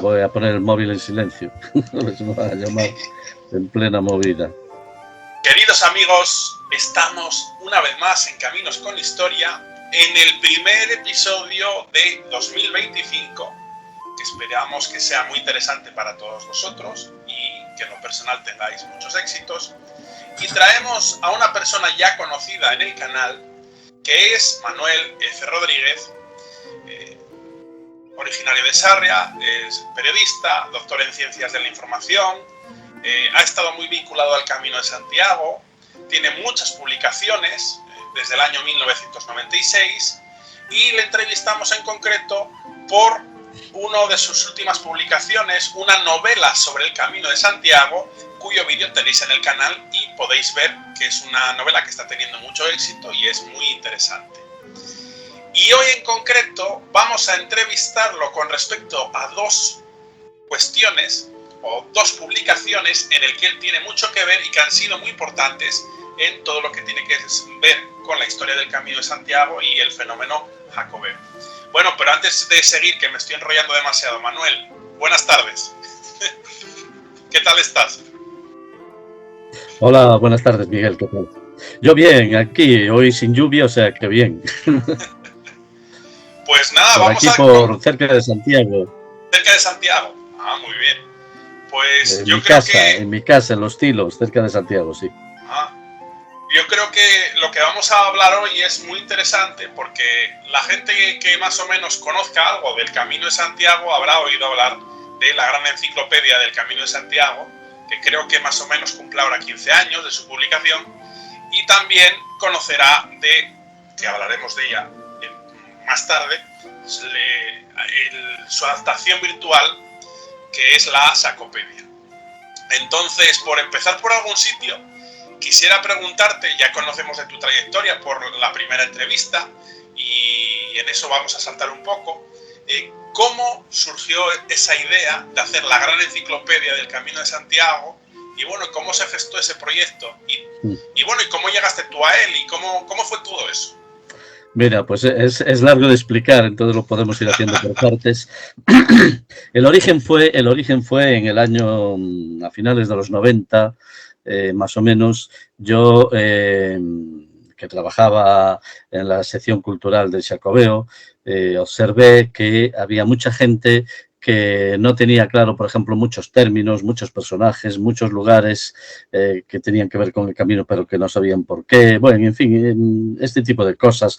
Voy a poner el móvil en silencio. Me van a llamar en plena movida. Queridos amigos, estamos una vez más en Caminos con Historia, en el primer episodio de 2025, que esperamos que sea muy interesante para todos vosotros y que en lo personal tengáis muchos éxitos. Y traemos a una persona ya conocida en el canal, que es Manuel F. Rodríguez, originario de Sarria, es periodista, doctor en Ciencias de la Información, ha estado muy vinculado al Camino de Santiago, tiene muchas publicaciones desde el año 1996 y le entrevistamos en concreto por una de sus últimas publicaciones, una novela sobre el Camino de Santiago, cuyo vídeo tenéis en el canal y podéis ver que es una novela que está teniendo mucho éxito y es muy interesante. Y hoy en concreto vamos a entrevistarlo con respecto a dos cuestiones o dos publicaciones en el que él tiene mucho que ver y que han sido muy importantes en todo lo que tiene que ver con la historia del Camino de Santiago y el fenómeno jacobeo. Bueno, pero antes de seguir, que me estoy enrollando demasiado, Manuel, buenas tardes. ¿Qué tal estás? Hola, buenas tardes, Miguel, ¿qué tal? Yo bien, aquí, hoy sin lluvia, o sea que bien. Pues nada, por vamos aquí, por cerca de Santiago. Cerca de Santiago. Ah, muy bien. Pues en mi casa, en Los Tilos, cerca de Santiago, sí. Yo creo que lo que vamos a hablar hoy es muy interesante porque la gente que más o menos conozca algo del Camino de Santiago habrá oído hablar de la gran enciclopedia del Camino de Santiago, que creo que más o menos cumple ahora 15 años de su publicación, y también conocerá que hablaremos de ella más tarde, su adaptación virtual, que es la Sacopedia. Entonces, por empezar por algún sitio, quisiera preguntarte, ya conocemos de tu trayectoria por la primera entrevista, y en eso vamos a saltar un poco, ¿cómo surgió esa idea de hacer la gran enciclopedia del Camino de Santiago? Y bueno, ¿cómo se gestó ese proyecto? Y bueno, ¿y cómo llegaste tú a él? ¿Y cómo fue todo eso? Mira, pues es largo de explicar, entonces lo podemos ir haciendo por partes. El origen fue en el año, a finales de los 90, más o menos. Yo, que trabajaba en la sección cultural del Xacobeo, observé que había mucha gente que no tenía claro, por ejemplo, muchos términos, muchos personajes, muchos lugares que tenían que ver con el camino, pero que no sabían por qué. Bueno, en fin, este tipo de cosas.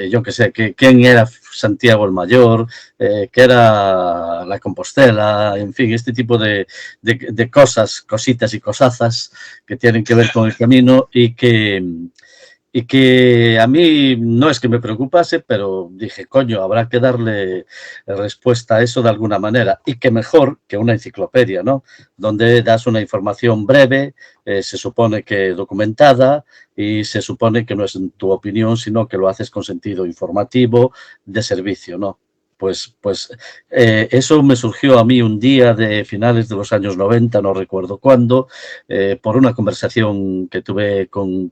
Yo que sé, quién era Santiago el Mayor, qué era la Compostela, en fin, este tipo de cosas, cositas y cosazas que tienen que ver con el camino y que a mí no es que me preocupase, pero dije, coño, habrá que darle respuesta a eso de alguna manera. Y que mejor que una enciclopedia, ¿no? Donde das una información breve, se supone que documentada, y se supone que no es en tu opinión, sino que lo haces con sentido informativo, de servicio, ¿no? Pues eso me surgió a mí un día de finales de los años 90, no recuerdo cuándo, por una conversación que tuve con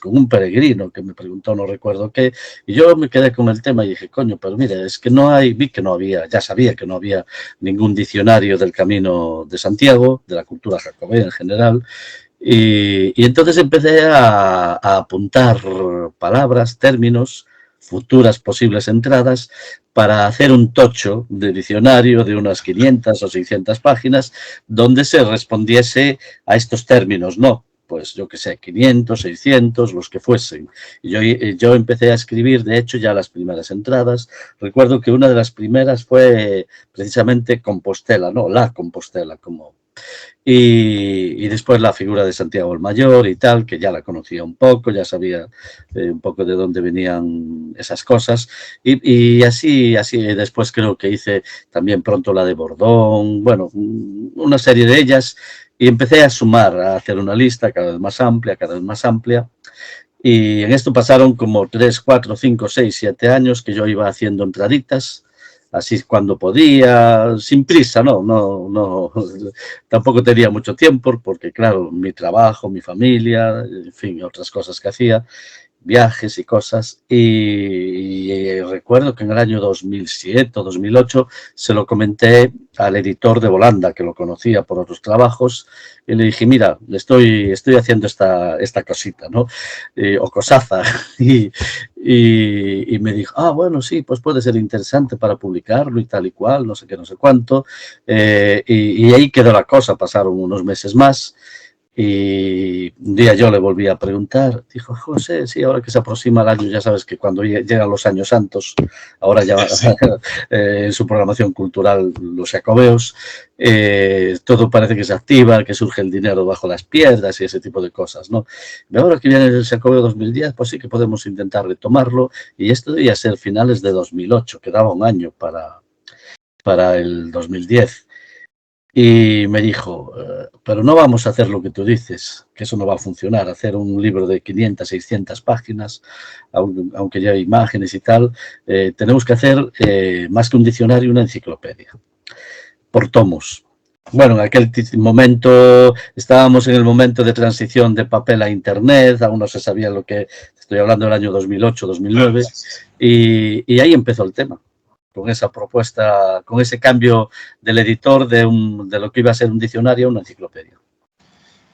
un peregrino que me preguntó, no recuerdo qué, y yo me quedé con el tema y dije, coño, pero mira, es que vi que no había, ya sabía que no había ningún diccionario del Camino de Santiago, de la cultura jacobea en general, y entonces empecé a apuntar palabras, términos, futuras posibles entradas, para hacer un tocho de diccionario de unas 500 o 600 páginas donde se respondiese a estos términos, ¿no? Pues yo que sé, 500, 600, los que fuesen. Y yo empecé a escribir, de hecho, ya las primeras entradas. Recuerdo que una de las primeras fue precisamente Compostela, ¿no? La Compostela, como... Y después la figura de Santiago el Mayor y tal, que ya la conocía un poco, ya sabía un poco de dónde venían esas cosas. Y así después creo que hice también pronto la de Bordón, bueno, una serie de ellas, y empecé a sumar, a hacer una lista cada vez más amplia, cada vez más amplia. Y en esto pasaron como 3, 4, 5, 6, 7 años que yo iba haciendo entraditas, así cuando podía, sin prisa, no, tampoco tenía mucho tiempo, porque claro, mi trabajo, mi familia, en fin, otras cosas que hacía, viajes y cosas, y recuerdo que en el año 2007 o 2008 se lo comenté al editor de Volanda, que lo conocía por otros trabajos, y le dije, mira, estoy haciendo esta cosita, ¿no? O cosaza, y me dijo, bueno, sí, pues puede ser interesante para publicarlo y tal y cual, no sé qué, no sé cuánto, y ahí quedó la cosa, pasaron unos meses más. Y un día yo le volví a preguntar, dijo, José, sí, ahora que se aproxima el año, ya sabes que cuando llegan los años santos, ahora ya en su programación cultural los jacobeos, todo parece que se activa, que surge el dinero bajo las piedras y ese tipo de cosas, ¿no? Y ahora que viene el Jacobeo 2010, pues sí que podemos intentar retomarlo, y esto debía ser finales de 2008, quedaba un año para el 2010. Y me dijo, pero no vamos a hacer lo que tú dices, que eso no va a funcionar, hacer un libro de 500, 600 páginas, aunque ya hay imágenes y tal, tenemos que hacer más que un diccionario, una enciclopedia, por tomos. Bueno, en aquel momento estábamos en el momento de transición de papel a internet, aún no se sabía lo que, estoy hablando del año 2008, 2009, y ahí empezó el tema. Con esa propuesta, con ese cambio del editor de lo que iba a ser un diccionario a una enciclopedia.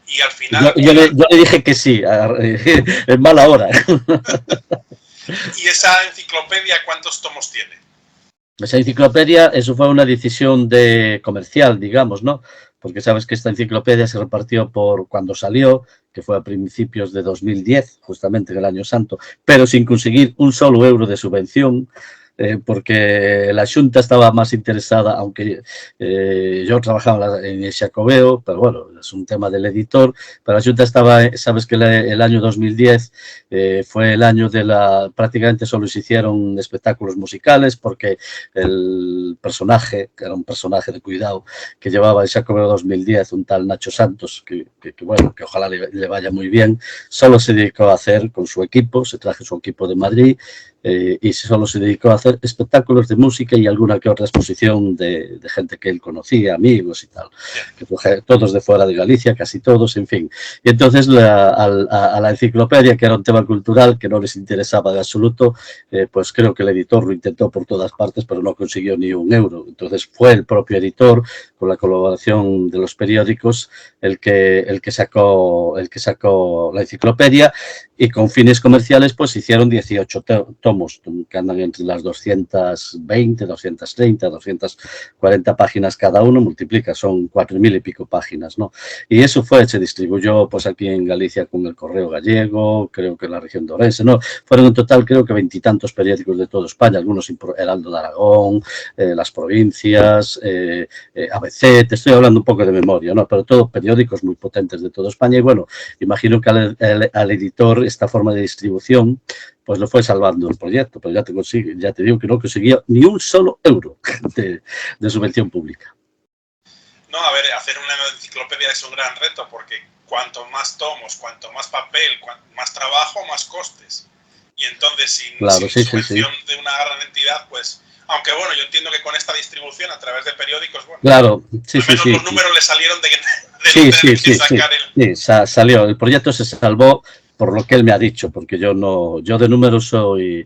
Y al final... Yo le dije que sí, en mala hora. ¿Y esa enciclopedia cuántos tomos tiene? Esa enciclopedia, eso fue una decisión comercial, digamos, ¿no? Porque sabes que esta enciclopedia se repartió por cuando salió, que fue a principios de 2010, justamente en el Año Santo, pero sin conseguir un solo euro de subvención, porque la Xunta estaba más interesada, aunque yo trabajaba en el Xacobeo, pero bueno, es un tema del editor, pero la Xunta estaba, sabes que el año 2010 fue el año prácticamente solo se hicieron espectáculos musicales, porque el personaje, que era un personaje de cuidado, que llevaba el Xacobeo 2010, un tal Nacho Santos, que bueno, que ojalá le vaya muy bien, solo se dedicó a hacer con su equipo, se trajo su equipo de Madrid, y solo se dedicó a hacer espectáculos de música y alguna que otra exposición de gente que él conocía, amigos y tal, que todos de fuera de Galicia, casi todos, en fin. Y entonces a la enciclopedia, que era un tema cultural que no les interesaba de absoluto, pues creo que el editor lo intentó por todas partes, pero no consiguió ni un euro. Entonces fue el propio editor, con la colaboración de los periódicos, el que sacó la enciclopedia, y con fines comerciales pues hicieron 18 tomos, que andan entre las 220, 230, 240 páginas cada uno, multiplica, son 4.000 y pico páginas, ¿no? Y eso se distribuyó pues aquí en Galicia con el Correo Gallego, creo que en la región de Orense, ¿no? Fueron en total creo que 20 y tantos periódicos de toda España, algunos Heraldo de Aragón, Las Provincias, ABC, te estoy hablando un poco de memoria, ¿no? Pero todos periódicos muy potentes de toda España, y bueno, imagino que al editor esta forma de distribución pues lo fue salvando el proyecto, pero ya te digo que no consiguió ni un solo euro de subvención pública. No, a ver, hacer una enciclopedia es un gran reto, porque cuanto más tomos, cuanto más papel, más trabajo, más costes. Y entonces sin subvención de una gran entidad, pues... Aunque bueno, yo entiendo que con esta distribución a través de periódicos, bueno, claro, al menos los números le salieron de salió. El proyecto se salvó por lo que él me ha dicho, porque yo de números soy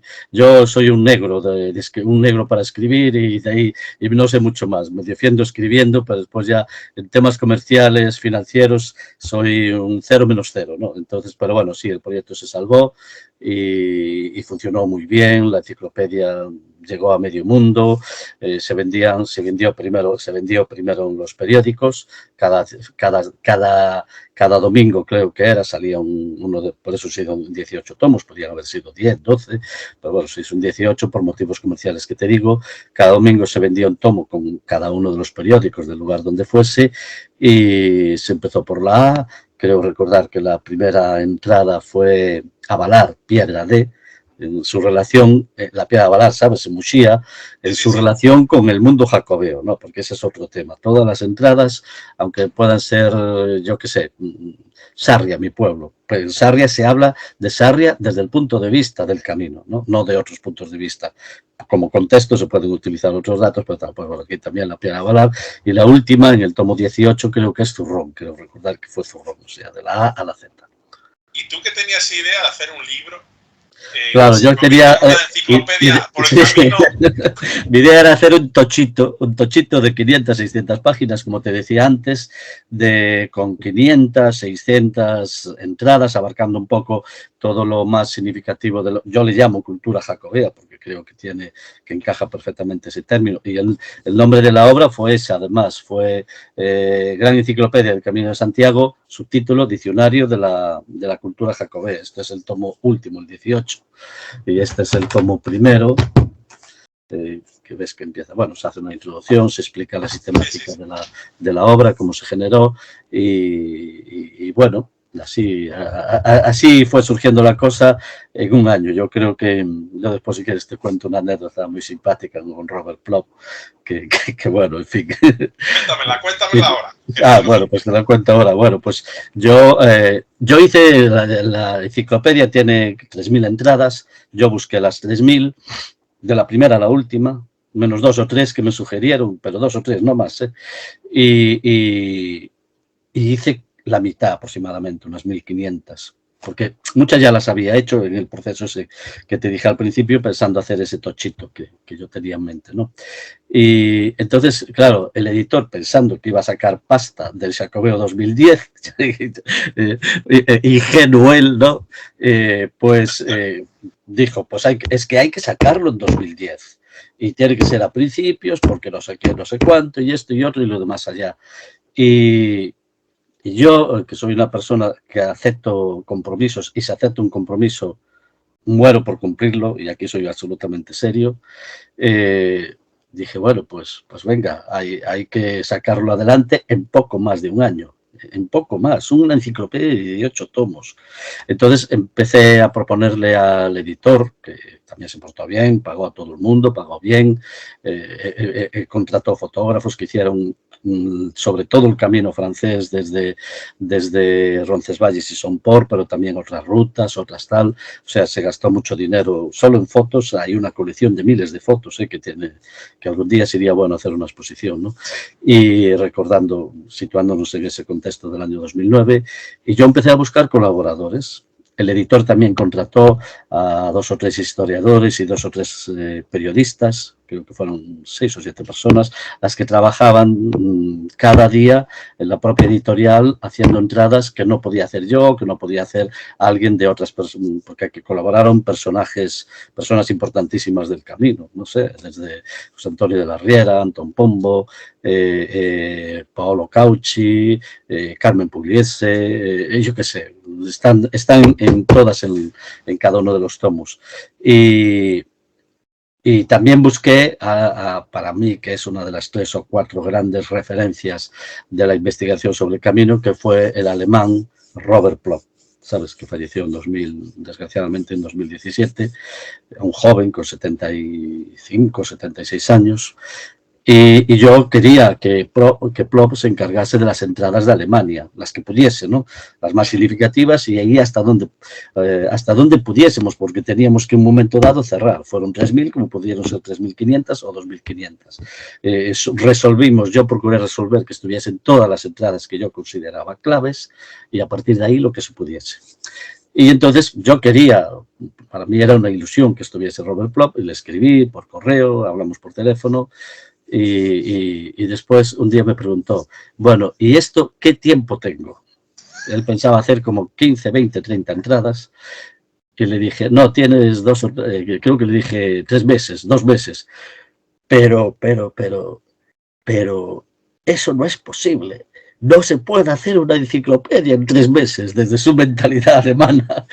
un negro, un negro para escribir, y de ahí y no sé mucho más. Me defiendo escribiendo, pero después ya en temas comerciales, financieros, soy un 0 menos 0, ¿no? Entonces, pero bueno, sí, el proyecto se salvó y funcionó muy bien. La enciclopedia llegó a medio mundo, se vendió primero en los periódicos, cada domingo creo que salía por eso se hicieron 18 tomos, podrían haber sido 10, 12, pero bueno, se hizo un 18 por motivos comerciales que te digo. Cada domingo se vendía un tomo con cada uno de los periódicos del lugar donde fuese, y se empezó por la A. Creo recordar que la primera entrada fue Avalar, Piedra de, en su relación, la Piedra de Avalar, ¿sabes?, en Muxía, en su relación con el mundo jacobeo, ¿no? Porque ese es otro tema. Todas las entradas, aunque puedan ser, yo qué sé, Sarria, mi pueblo, pero en Sarria se habla de Sarria desde el punto de vista del camino, no de otros puntos de vista. Como contexto se pueden utilizar otros datos, pero bueno, aquí también la Piedra de Avalar. Y la última, en el tomo 18, creo que es Zurrón, creo recordar que fue Zurrón, o sea, de la A a la Z. ¿Y tú que tenías idea de hacer un libro? Claro, yo quería... una enciclopedia por el camino. Mi idea era hacer un tochito de 500, 600 páginas, como te decía antes, con 500, 600 entradas, abarcando un poco todo lo más significativo yo le llamo cultura jacobea, porque creo que encaja perfectamente ese término. Y el nombre de la obra fue ese, además, fue Gran Enciclopedia del Camino de Santiago, subtítulo Diccionario de la cultura jacobea. Este es el tomo último, el 18. Y este es el tomo primero, que ves que empieza, bueno, se hace una introducción, se explica la sistemática de la obra, cómo se generó, y bueno, así fue surgiendo la cosa en un año. Yo creo que, yo después si quieres te cuento una anécdota muy simpática con Robert Plop, que bueno, en fin. Cuéntamela ahora. Bueno, pues te la cuento ahora. Bueno, pues yo hice, la enciclopedia tiene 3.000 entradas, yo busqué las 3.000, de la primera a la última, menos 2 o 3 que me sugirieron, pero 2 o 3, no más, y hice la mitad aproximadamente, unas 1.500, porque muchas ya las había hecho en el proceso ese que te dije al principio, pensando hacer ese tochito que yo tenía en mente, ¿no? Y entonces, claro, el editor, pensando que iba a sacar pasta del Jacobeo 2010, ingenuo él, ¿no? Pues dijo, pues es que hay que sacarlo en 2010 y tiene que ser a principios porque no sé qué, no sé cuánto y esto y otro y lo demás allá. Y yo, que soy una persona que acepto compromisos y si acepto un compromiso muero por cumplirlo, y aquí soy absolutamente serio, dije, bueno, pues venga, hay que sacarlo adelante en poco más de un año, en poco más, una enciclopedia de 18 tomos. Entonces empecé a proponerle al editor, que también se portó bien, pagó a todo el mundo, pagó bien, contrató fotógrafos que hicieron sobre todo el camino francés desde Roncesvalles y Somport, pero también otras rutas, otras tal. O sea, se gastó mucho dinero solo en fotos. Hay una colección de miles de fotos que algún día sería bueno hacer una exposición, ¿no? Y situándonos en ese contexto del año 2009, y yo empecé a buscar colaboradores. El editor también contrató a 2 o 3 historiadores y 2 o 3 periodistas, creo que fueron 6 o 7 personas, las que trabajaban cada día en la propia editorial haciendo entradas que no podía hacer yo, que no podía hacer alguien de otras personas, porque aquí colaboraron personas importantísimas del camino, no sé, desde José Antonio de la Riera, Antón Pombo, Paolo Cauchi, Carmen Pugliese, yo qué sé, están en todas, en cada uno de los tomos. Y también busqué, para mí, que es una de las 3 o 4 grandes referencias de la investigación sobre el camino, que fue el alemán Robert Plop. Sabes que falleció desgraciadamente en 2017, un joven con 75, 76 años. Y yo quería que Plop se encargase de las entradas de Alemania, las que pudiese, ¿no? Las más significativas, y ahí hasta donde pudiésemos, porque teníamos que en un momento dado cerrar. Fueron 3.000, como pudieron ser 3.500 o 2.500. Yo procuré resolver que estuviesen todas las entradas que yo consideraba claves, y a partir de ahí lo que se pudiese. Y entonces yo quería, para mí era una ilusión que estuviese Robert Plop, y le escribí por correo, hablamos por teléfono. Y después un día me preguntó, bueno, ¿y esto qué tiempo tengo? Él pensaba hacer como 15, 20, 30 entradas. Y le dije, no, tienes creo que le dije 3 meses, 2 meses. Pero eso no es posible. No se puede hacer una enciclopedia en 3 meses desde su mentalidad alemana.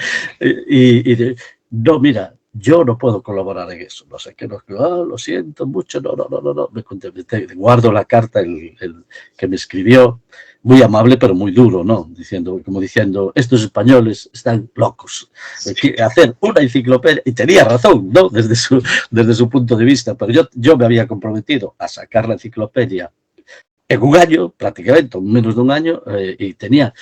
No, mira, yo no puedo colaborar en eso. No sé qué, lo siento mucho, no. Me contesté, guardo la carta que me escribió, muy amable pero muy duro, ¿no? Como diciendo, estos españoles están locos. Hacer una enciclopedia, y tenía razón, ¿no? Desde su punto de vista, pero yo me había comprometido a sacar la enciclopedia en un año, prácticamente, menos de un año, y tenía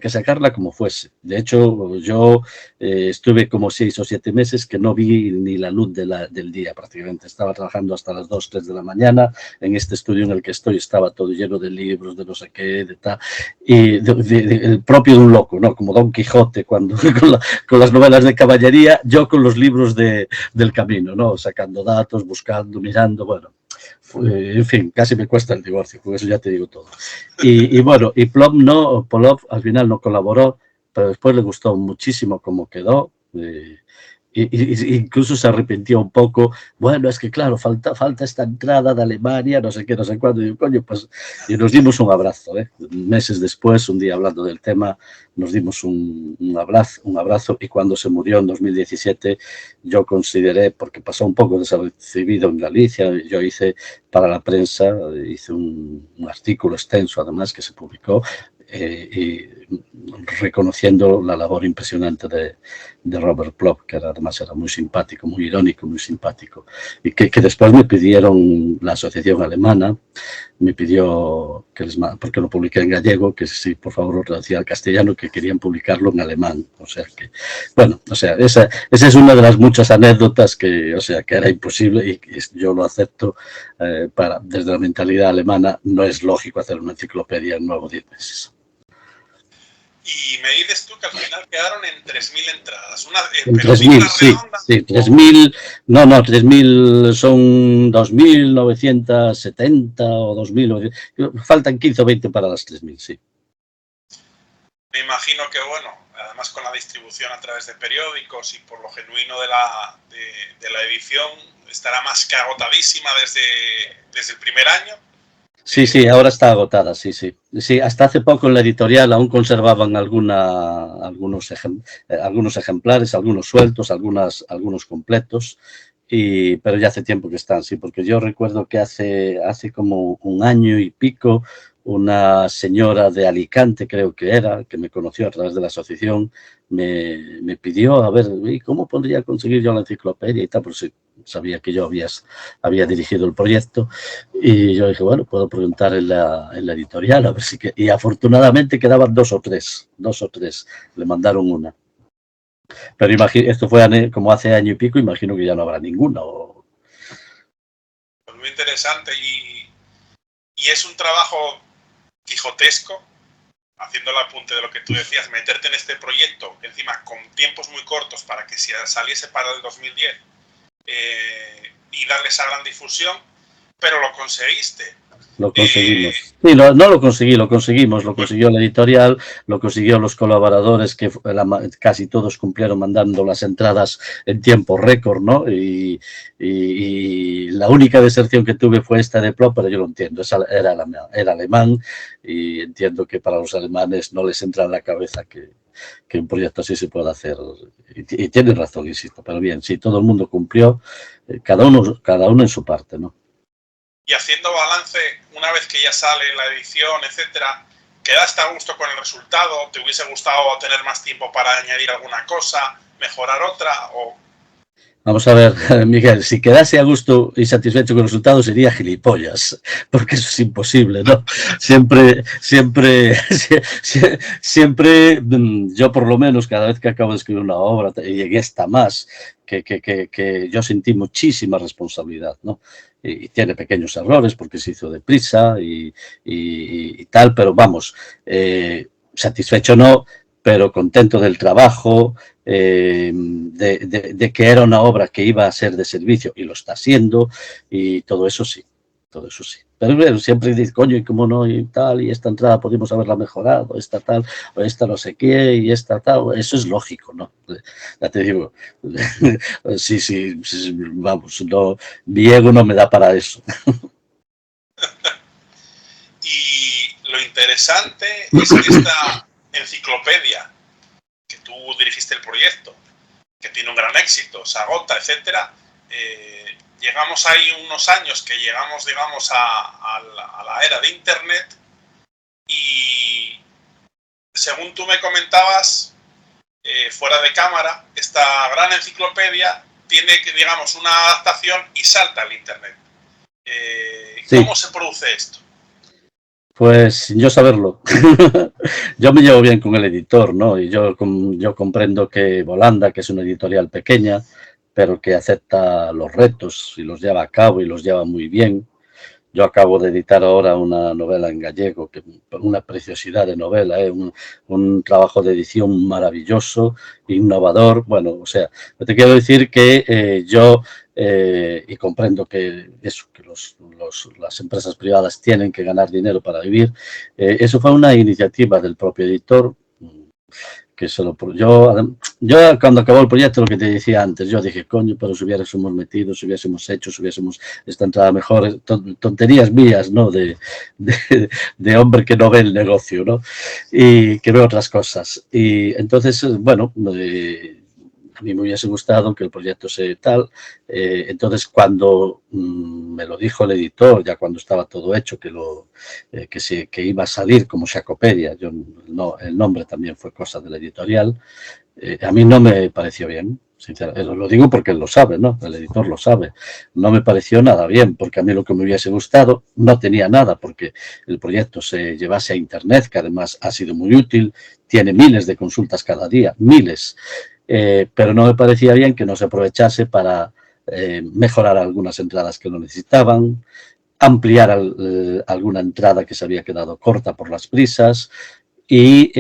que sacarla como fuese. De hecho, yo estuve como 6 o 7 meses que no vi ni la luz del día prácticamente. Estaba trabajando hasta las 2, 3 de la mañana. En este estudio en el que estoy estaba todo lleno de libros, de no sé qué, de tal. Y el propio de un loco, ¿no? Como Don Quijote cuando con las novelas de caballería, yo con los libros del camino, ¿no? Sacando datos, buscando, mirando, bueno. En fin, casi me cuesta el divorcio, con eso ya te digo todo. Y bueno, y Plop al final no colaboró, pero después le gustó muchísimo cómo quedó. Incluso se arrepintió un poco. Bueno, es que claro, falta esta entrada de Alemania, no sé qué, no sé cuándo. Y yo, coño, pues, y nos dimos un abrazo. Meses después, un día hablando del tema, nos dimos un abrazo. Y cuando se murió en 2017, yo consideré, porque pasó un poco desapercibido en Galicia, yo hice para la prensa, hice un artículo extenso, además, que se publicó. Y reconociendo la labor impresionante de Robert Plop, que además era muy simpático, muy irónico, muy simpático, y que después me pidieron la asociación alemana, me pidió porque lo publiqué en gallego, que si por favor lo traducía al castellano, que querían publicarlo en alemán. O sea que, bueno, o sea, esa es una de las muchas anécdotas que, o sea, que era imposible y yo lo acepto desde la mentalidad alemana. No es lógico hacer una enciclopedia en nuevo 10 meses. Y me dices tú que al final quedaron en 3.000 entradas. En pero 3.000, cifra sí, redonda. sí, 3.000, no, 3.000 son 2.970 o 2.000, faltan 15 o 20 para las 3.000, sí. Me imagino que, bueno, además con la distribución a través de periódicos y por lo genuino de la edición, estará más que agotadísima desde el primer año. Sí, ahora está agotada, sí. Sí, hasta hace poco en la editorial aún conservaban algunos ejemplares, algunos sueltos, algunos completos, pero ya hace tiempo que están, sí, porque yo recuerdo que hace como un año y pico una señora de Alicante, creo que era, que me conoció a través de la asociación, me pidió, a ver, ¿cómo podría conseguir yo la enciclopedia y tal? Por si sabía que yo había dirigido el proyecto. Y yo dije, bueno, puedo preguntar en la editorial, a ver si y afortunadamente quedaban dos o tres, le mandaron una. Pero esto fue como hace año y pico, imagino que ya no habrá ninguna. Pues muy interesante y es un trabajo quijotesco, haciendo el apunte de lo que tú decías, meterte en este proyecto, encima con tiempos muy cortos para que saliese para el 2010 y darle esa gran difusión, pero lo conseguiste. Lo conseguimos. Sí, no lo conseguí, lo conseguimos. Lo consiguió la editorial, lo consiguió los colaboradores, que casi todos cumplieron mandando las entradas en tiempo récord, ¿no? Y la única deserción que tuve fue esta de Plop, pero yo lo entiendo, era alemán y entiendo que para los alemanes no les entra en la cabeza que un proyecto así se pueda hacer. Y tienen razón, insisto, pero bien, sí, todo el mundo cumplió, cada uno en su parte, ¿no? Y haciendo balance, una vez que ya sale la edición, etcétera, ¿quedaste a gusto con el resultado? ¿Te hubiese gustado tener más tiempo para añadir alguna cosa, mejorar otra? Vamos a ver, Miguel, si quedase a gusto y satisfecho con el resultado sería gilipollas, porque eso es imposible, ¿no? Siempre, yo por lo menos cada vez que acabo de escribir una obra, y en esta más, que yo sentí muchísima responsabilidad, ¿no? Y tiene pequeños errores porque se hizo deprisa y tal, pero vamos, satisfecho no, pero contento del trabajo, de que era una obra que iba a ser de servicio y lo está siendo, y todo eso sí. Pero bueno, siempre dice, coño, y cómo no, y tal, y esta entrada podemos haberla mejorado, esta tal, o esta no sé qué, y esta tal, eso es lógico, ¿no? Ya te digo, sí, vamos, no, mi ego no me da para eso. Y lo interesante es que esta enciclopedia, que tú dirigiste el proyecto, que tiene un gran éxito, se agota, etcétera, llegamos ahí unos años que llegamos, digamos, a la era de Internet y, según tú me comentabas, fuera de cámara, esta gran enciclopedia tiene, digamos, una adaptación y salta al Internet. Sí. ¿Cómo se produce esto? Pues sin yo saberlo. Yo me llevo bien con el editor, ¿no? Y yo comprendo que Volanda, que es una editorial pequeña, pero que acepta los retos y los lleva a cabo y los lleva muy bien. Yo acabo de editar ahora una novela en gallego, que una preciosidad de novela, un trabajo de edición maravilloso, innovador. Bueno, o sea, te quiero decir que y comprendo que eso, que las empresas privadas tienen que ganar dinero para vivir. Eso fue una iniciativa del propio editor. Que yo cuando acabó el proyecto, lo que te decía antes, yo dije, coño, pero si hubiésemos metido, si hubiésemos hecho, si hubiésemos esta entrada mejor, tonterías mías, ¿no? De hombre que no ve el negocio, ¿no? Y que ve otras cosas. Y entonces, bueno, a mí me hubiese gustado que el proyecto sea tal. Entonces, cuando me lo dijo el editor, ya cuando estaba todo hecho, que iba a salir como Xacopedia, el nombre también fue cosa de la editorial, a mí no me pareció bien. Sinceramente, lo digo porque él lo sabe, ¿no? El editor lo sabe. No me pareció nada bien, porque a mí lo que me hubiese gustado no tenía nada, porque el proyecto se llevase a Internet, que además ha sido muy útil, tiene miles de consultas cada día, miles. Pero no me parecía bien que no se aprovechase para mejorar algunas entradas que lo necesitaban, ampliar alguna entrada que se había quedado corta por las prisas y,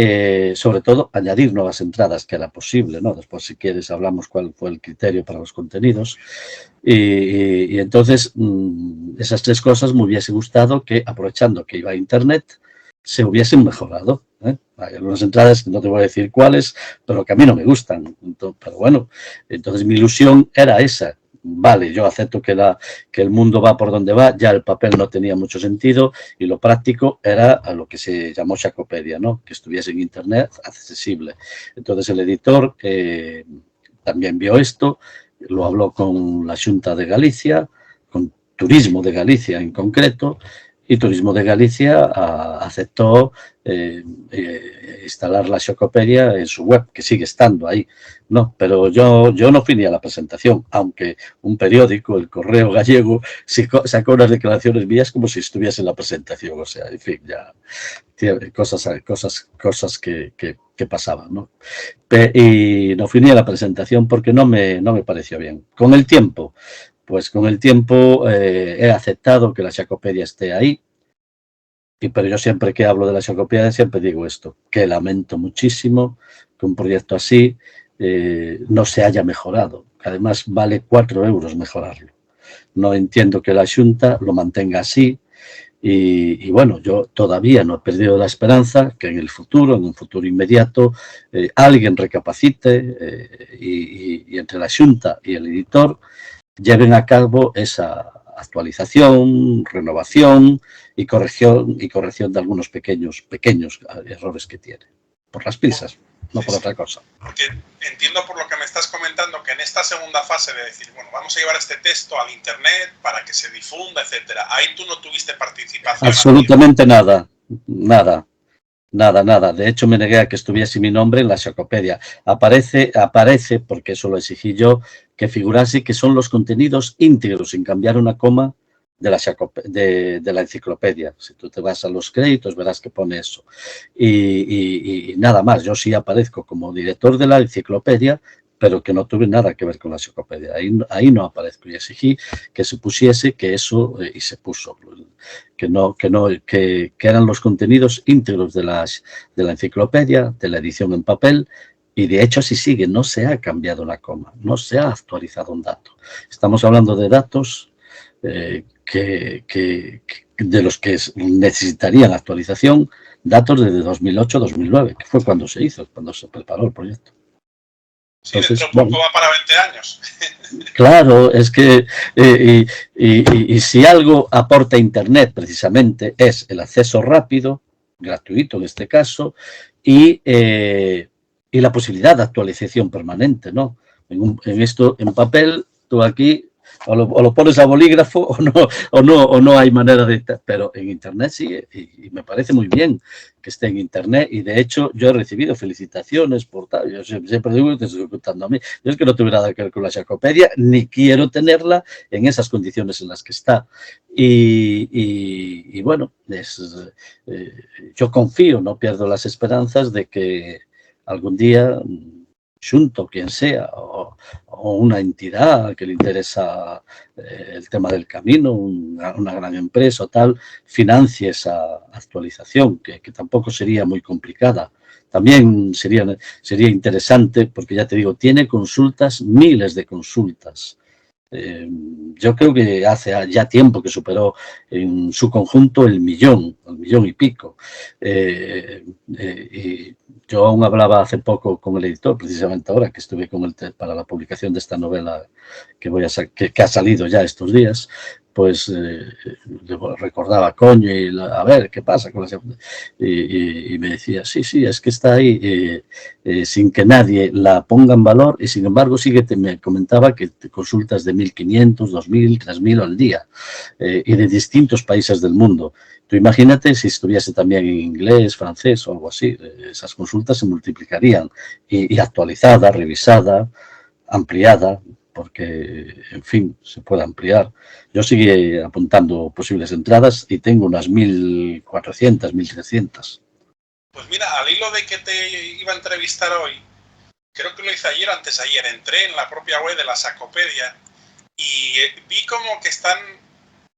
sobre todo, añadir nuevas entradas, que era posible, ¿no? Después, si quieres, hablamos cuál fue el criterio para los contenidos. Y entonces, esas tres cosas me hubiese gustado que, aprovechando que iba a Internet, se hubiesen mejorado. Hay algunas entradas que no te voy a decir cuáles, pero que a mí no me gustan. Pero bueno, entonces mi ilusión era esa. Vale, yo acepto que el mundo va por donde va, ya el papel no tenía mucho sentido y lo práctico era a lo que se llamó Xacopedia, ¿no? Que estuviese en Internet accesible. Entonces el editor también vio esto, lo habló con la Xunta de Galicia, con Turismo de Galicia en concreto, y Turismo de Galicia aceptó instalar la Xacopedia en su web, que sigue estando ahí, ¿no? Pero yo no fui ni a la presentación, aunque un periódico, el Correo Gallego, sacó unas declaraciones mías como si estuviese en la presentación, o sea, en fin, ya cosas que pasaban, ¿no? Y no fui ni a la presentación porque no me pareció bien. Con el tiempo, he aceptado que la Xacopedia esté ahí, pero yo siempre que hablo de la Xacopedia siempre digo esto, que lamento muchísimo que un proyecto así no se haya mejorado. Además, vale 4 euros mejorarlo. No entiendo que la Xunta lo mantenga así y bueno, yo todavía no he perdido la esperanza que en un futuro inmediato, alguien recapacite y entre la Xunta y el editor lleven a cabo esa actualización, renovación y corrección de algunos pequeños errores que tiene, por las prisas, no por otra cosa. Porque entiendo por lo que me estás comentando que en esta segunda fase de decir, bueno, vamos a llevar este texto al Internet para que se difunda, etcétera, ahí tú no tuviste participación. Absolutamente nada. De hecho, me negué a que estuviese mi nombre en la Xacopedia. Aparece, porque eso lo exigí yo, que figurase que son los contenidos íntegros, sin cambiar una coma de la enciclopedia. Si tú te vas a los créditos, verás que pone eso. Y nada más, yo sí aparezco como director de la enciclopedia, pero que no tuve nada que ver con la Xacopedia. Ahí no aparezco y exigí que se pusiese que eso, y se puso, que eran los contenidos íntegros de la enciclopedia, de la edición en papel, y de hecho así sigue, no se ha cambiado la coma, no se ha actualizado un dato. Estamos hablando de datos de los que necesitarían actualización, datos desde 2008-2009, que fue cuando se preparó el proyecto. Sí, entonces, dentro de poco va para 20 años. Claro, es que y si algo aporta Internet precisamente es el acceso rápido, gratuito en este caso, y la posibilidad de actualización permanente, ¿no? En esto, en papel, tú aquí o lo pones a bolígrafo o no hay manera de... Pero en Internet sí, y me parece muy bien que esté en Internet, y de hecho yo he recibido felicitaciones por tal. Yo siempre digo que te estoy contando a mí. Yo es que no tuve nada que ver con la Xacopedia, ni quiero tenerla en esas condiciones en las que está. Y bueno, yo confío, no pierdo las esperanzas de que algún día Xunto, quien sea, o una entidad que le interesa el tema del camino, una gran empresa o tal, financie esa actualización, que tampoco sería muy complicada. También sería interesante, porque ya te digo, tiene consultas, miles de consultas. Yo creo que hace ya tiempo que superó en su conjunto el millón y pico. Y yo aún hablaba hace poco con el editor, precisamente ahora que estuve con él para la publicación de esta novela que ha salido ya estos días, pues le recordaba, coño, a ver, ¿qué pasa con la... Y me decía, sí, es que está ahí sin que nadie la ponga en valor, y sin embargo me comentaba que te consultas de 1.500, 2.000, 3.000 al día, y de distintos países del mundo. Tú imagínate si estuviese también en inglés, francés o algo así, esas consultas se multiplicarían, y actualizada, revisada, ampliada, porque, en fin, se puede ampliar. Yo seguí apuntando posibles entradas y tengo unas 1.400, 1.300. Pues mira, al hilo de que te iba a entrevistar hoy, creo que lo hice ayer, antes de ayer, entré en la propia web de la Xacopedia y vi como que están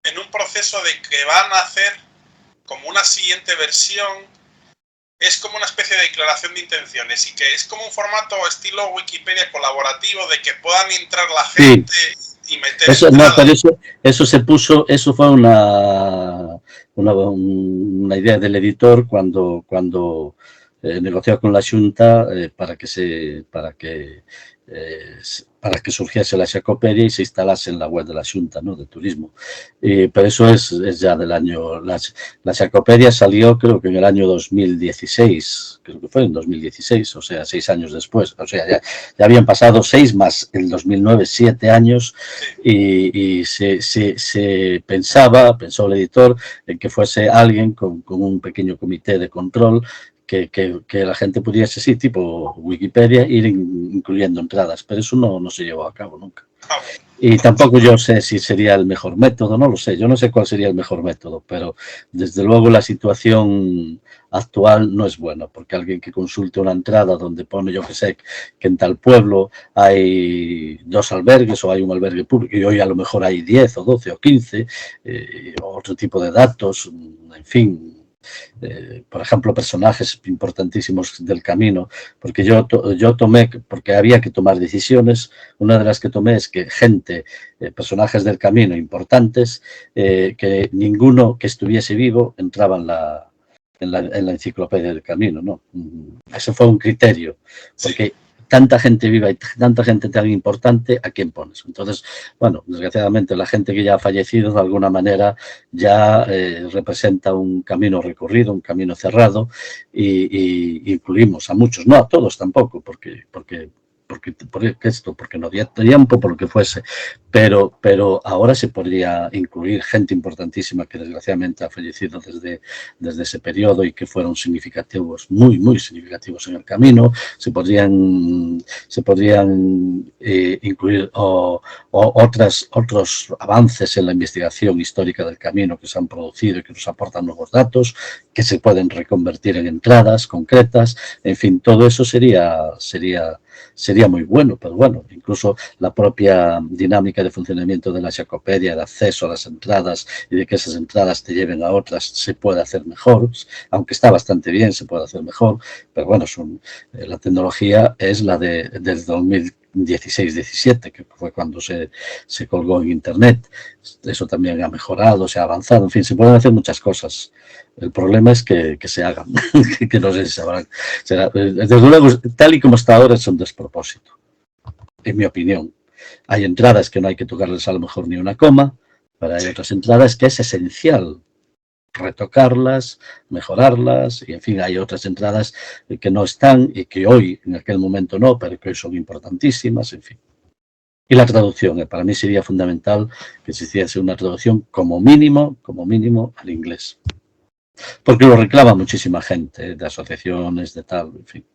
en un proceso de que van a hacer como una siguiente versión. Es como una especie de declaración de intenciones y que es como un formato estilo Wikipedia colaborativo de que puedan entrar la gente y meter eso, entradas. no, pero eso se puso, eso fue una idea del editor cuando negoció con la Xunta para que surgiese la Xacopedia y se instalase en la web de la Xunta, ¿no?, de turismo. Pero eso es ya del año... La Xacopedia salió creo que en el año 2016, creo que fue en 2016, o sea, 6 años después. O sea, ya habían pasado 6 más el 2009, 7 años, y pensó el editor en que fuese alguien con un pequeño comité de control que la gente pudiese, sí, tipo Wikipedia, ir incluyendo entradas, pero eso no se llevó a cabo nunca. Y tampoco yo sé si sería el mejor método, no lo sé, yo no sé cuál sería el mejor método, pero desde luego la situación actual no es buena, porque alguien que consulte una entrada donde pone, yo que sé, que en tal pueblo hay 2 albergues o hay un albergue público y hoy a lo mejor hay 10 o 12 o 15, otro tipo de datos, en fin. Por ejemplo, personajes importantísimos del camino, porque yo tomé, porque había que tomar decisiones, una de las que tomé es que personajes del camino importantes, que ninguno que estuviese vivo entraba en la enciclopedia del camino, ¿no? Ese fue un criterio, porque tanta gente viva y tanta gente tan importante, ¿a quién pones? Entonces, bueno, desgraciadamente la gente que ya ha fallecido de alguna manera ya representa un camino recorrido, un camino cerrado, y incluimos a muchos, no a todos tampoco, porque no había tiempo, por lo que fuese, pero ahora se podría incluir gente importantísima que desgraciadamente ha fallecido desde ese periodo y que fueron significativos, muy, muy significativos en el camino. Se podrían incluir otros avances en la investigación histórica del camino que se han producido y que nos aportan nuevos datos, que se pueden reconvertir en entradas concretas. En fin, todo eso sería muy bueno, pero bueno, incluso la propia dinámica de funcionamiento de la Xacopedia, de acceso a las entradas y de que esas entradas te lleven a otras, se puede hacer mejor, aunque está bastante bien, se puede hacer mejor, pero bueno, la tecnología es la del 2016-17, que fue cuando se colgó en Internet. Eso también ha mejorado, se ha avanzado, en fin, se pueden hacer muchas cosas. El problema es que se hagan, que no sé si sabrán. Desde luego, tal y como está ahora, es un despropósito, en mi opinión. Hay entradas que no hay que tocarles a lo mejor ni una coma, pero hay otras entradas que es esencial retocarlas, mejorarlas, y en fin, hay otras entradas que no están y que hoy, en aquel momento no, pero que hoy son importantísimas, en fin. Y la traducción, para mí sería fundamental que se hiciese una traducción como mínimo al inglés. Porque lo reclama muchísima gente, de asociaciones, de tal, en fin.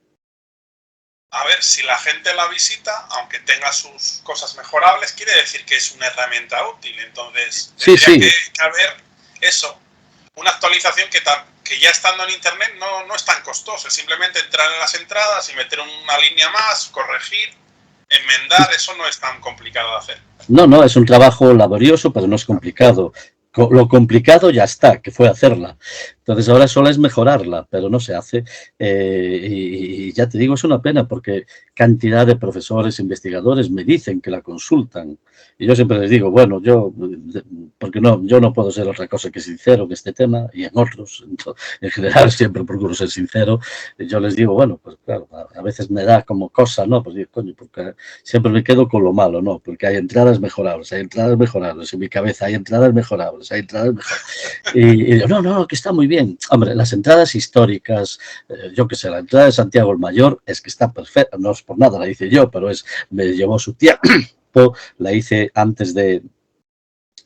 A ver, si la gente la visita, aunque tenga sus cosas mejorables, quiere decir que es una herramienta útil. Entonces, tendría que haber eso, una actualización que ya estando en Internet no es tan costoso. Es simplemente entrar en las entradas y meter una línea más, corregir, enmendar. Eso no es tan complicado de hacer. No, es un trabajo laborioso, pero no es complicado. Lo complicado ya está, que fue hacerla. Entonces ahora solo es mejorarla, pero no se hace. Y ya te digo, es una pena porque cantidad de profesores, investigadores me dicen que la consultan. Y yo siempre les digo, bueno, porque yo no puedo ser otra cosa que sincero en este tema y en otros. En general siempre procuro ser sincero. Yo les digo, bueno, pues claro, a veces me da como cosa, ¿no? Pues digo, coño, porque siempre me quedo con lo malo, ¿no? Porque hay entradas mejorables, en mi cabeza hay entradas mejorables, Y digo, no, que está muy bien. Hombre, las entradas históricas, yo qué sé, la entrada de Santiago el Mayor es que está perfecta, no es por nada, la hice yo, pero me llevó su tiempo, la hice antes de,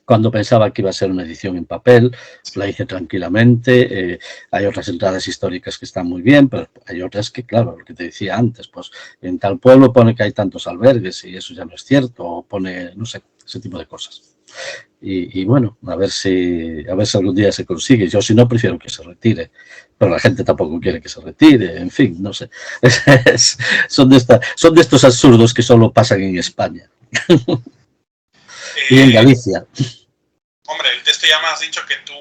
cuando pensaba que iba a ser una edición en papel, la hice tranquilamente. Hay otras entradas históricas que están muy bien, pero hay otras que, claro, lo que te decía antes, pues en tal pueblo pone que hay tantos albergues y eso ya no es cierto, o pone, no sé, ese tipo de cosas. Y bueno, a ver si algún día se consigue. Yo, si no, prefiero que se retire, pero la gente tampoco quiere que se retire, en fin, no sé. Son de estos absurdos que solo pasan en España y en Galicia. Hombre, el texto ya me has dicho que tú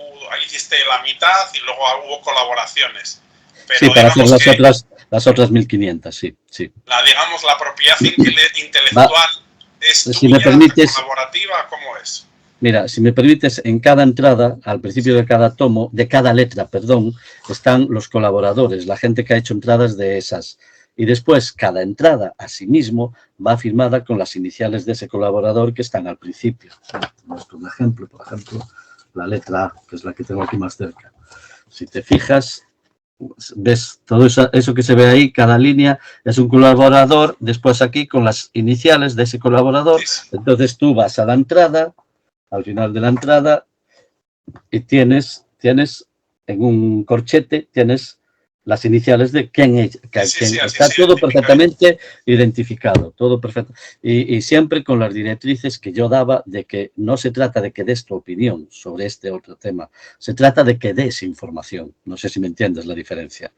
hiciste la mitad y luego hubo colaboraciones. Pero sí, para hacer las otras 1500, sí. Digamos, la propiedad intelectual es tuya, si me permites, colaborativa, ¿cómo es? Mira, si me permites, en cada entrada, al principio de cada tomo, de cada letra, perdón, están los colaboradores, la gente que ha hecho entradas de esas. Y después, cada entrada, asimismo, va firmada con las iniciales de ese colaborador que están al principio. Te muestro un ejemplo, por ejemplo, la letra A, que es la que tengo aquí más cerca. Si te fijas, ves todo eso que se ve ahí, cada línea es un colaborador, después aquí con las iniciales de ese colaborador. Entonces tú vas a la entrada, al final de la entrada, y tienes en un corchete, tienes las iniciales de quién es. Está todo perfectamente identificado, todo perfecto. Y siempre con las directrices que yo daba de que no se trata de que des tu opinión sobre este otro tema, se trata de que des información. No sé si me entiendes la diferencia.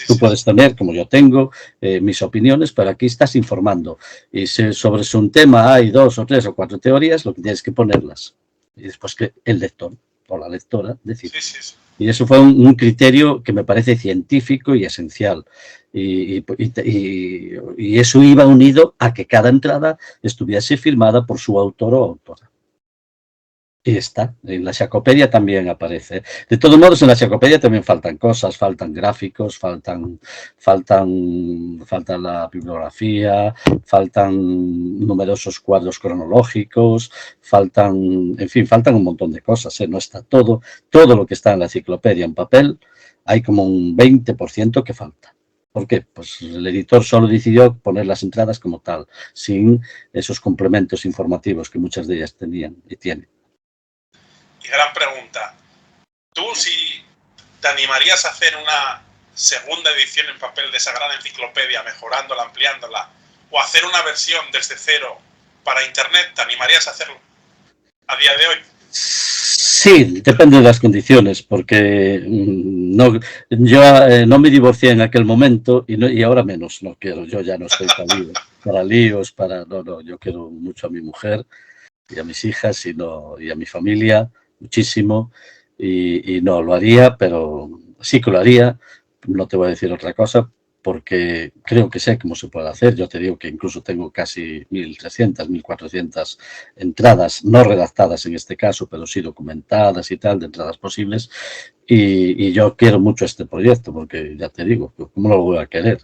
Tú puedes tener, como yo tengo, mis opiniones, pero aquí estás informando. Y si sobre un tema hay 2 o 3 o 4 teorías, lo que tienes que ponerlas. Y después que el lector o la lectora decida. Y eso fue un criterio que me parece científico y esencial. Y eso iba unido a que cada entrada estuviese firmada por su autor o autora. Y está, en la Xacopedia también aparece. De todos modos, en la Xacopedia también faltan cosas, faltan gráficos, faltan la bibliografía, faltan numerosos cuadros cronológicos, faltan un montón de cosas, ¿eh? No está todo lo que está en la enciclopedia en papel, hay como un 20% que falta. ¿Por qué? Pues el editor solo decidió poner las entradas como tal, sin esos complementos informativos que muchas de ellas tenían y tienen. Y gran pregunta, ¿tú si te animarías a hacer una segunda edición en papel de esa gran enciclopedia, mejorándola, ampliándola, o hacer una versión desde cero para internet, te animarías a hacerlo a día de hoy? Sí, depende de las condiciones, porque yo no me divorcié en aquel momento y ahora menos no quiero. Yo ya no estoy para líos, yo quiero mucho a mi mujer y a mis hijas y a mi familia, muchísimo, y no lo haría, pero sí que lo haría, no te voy a decir otra cosa, porque creo que sé cómo se puede hacer. Yo te digo que incluso tengo casi 1.300, 1.400 entradas, no redactadas en este caso, pero sí documentadas y tal, de entradas posibles, Y yo quiero mucho este proyecto, porque ya te digo, ¿cómo lo voy a querer?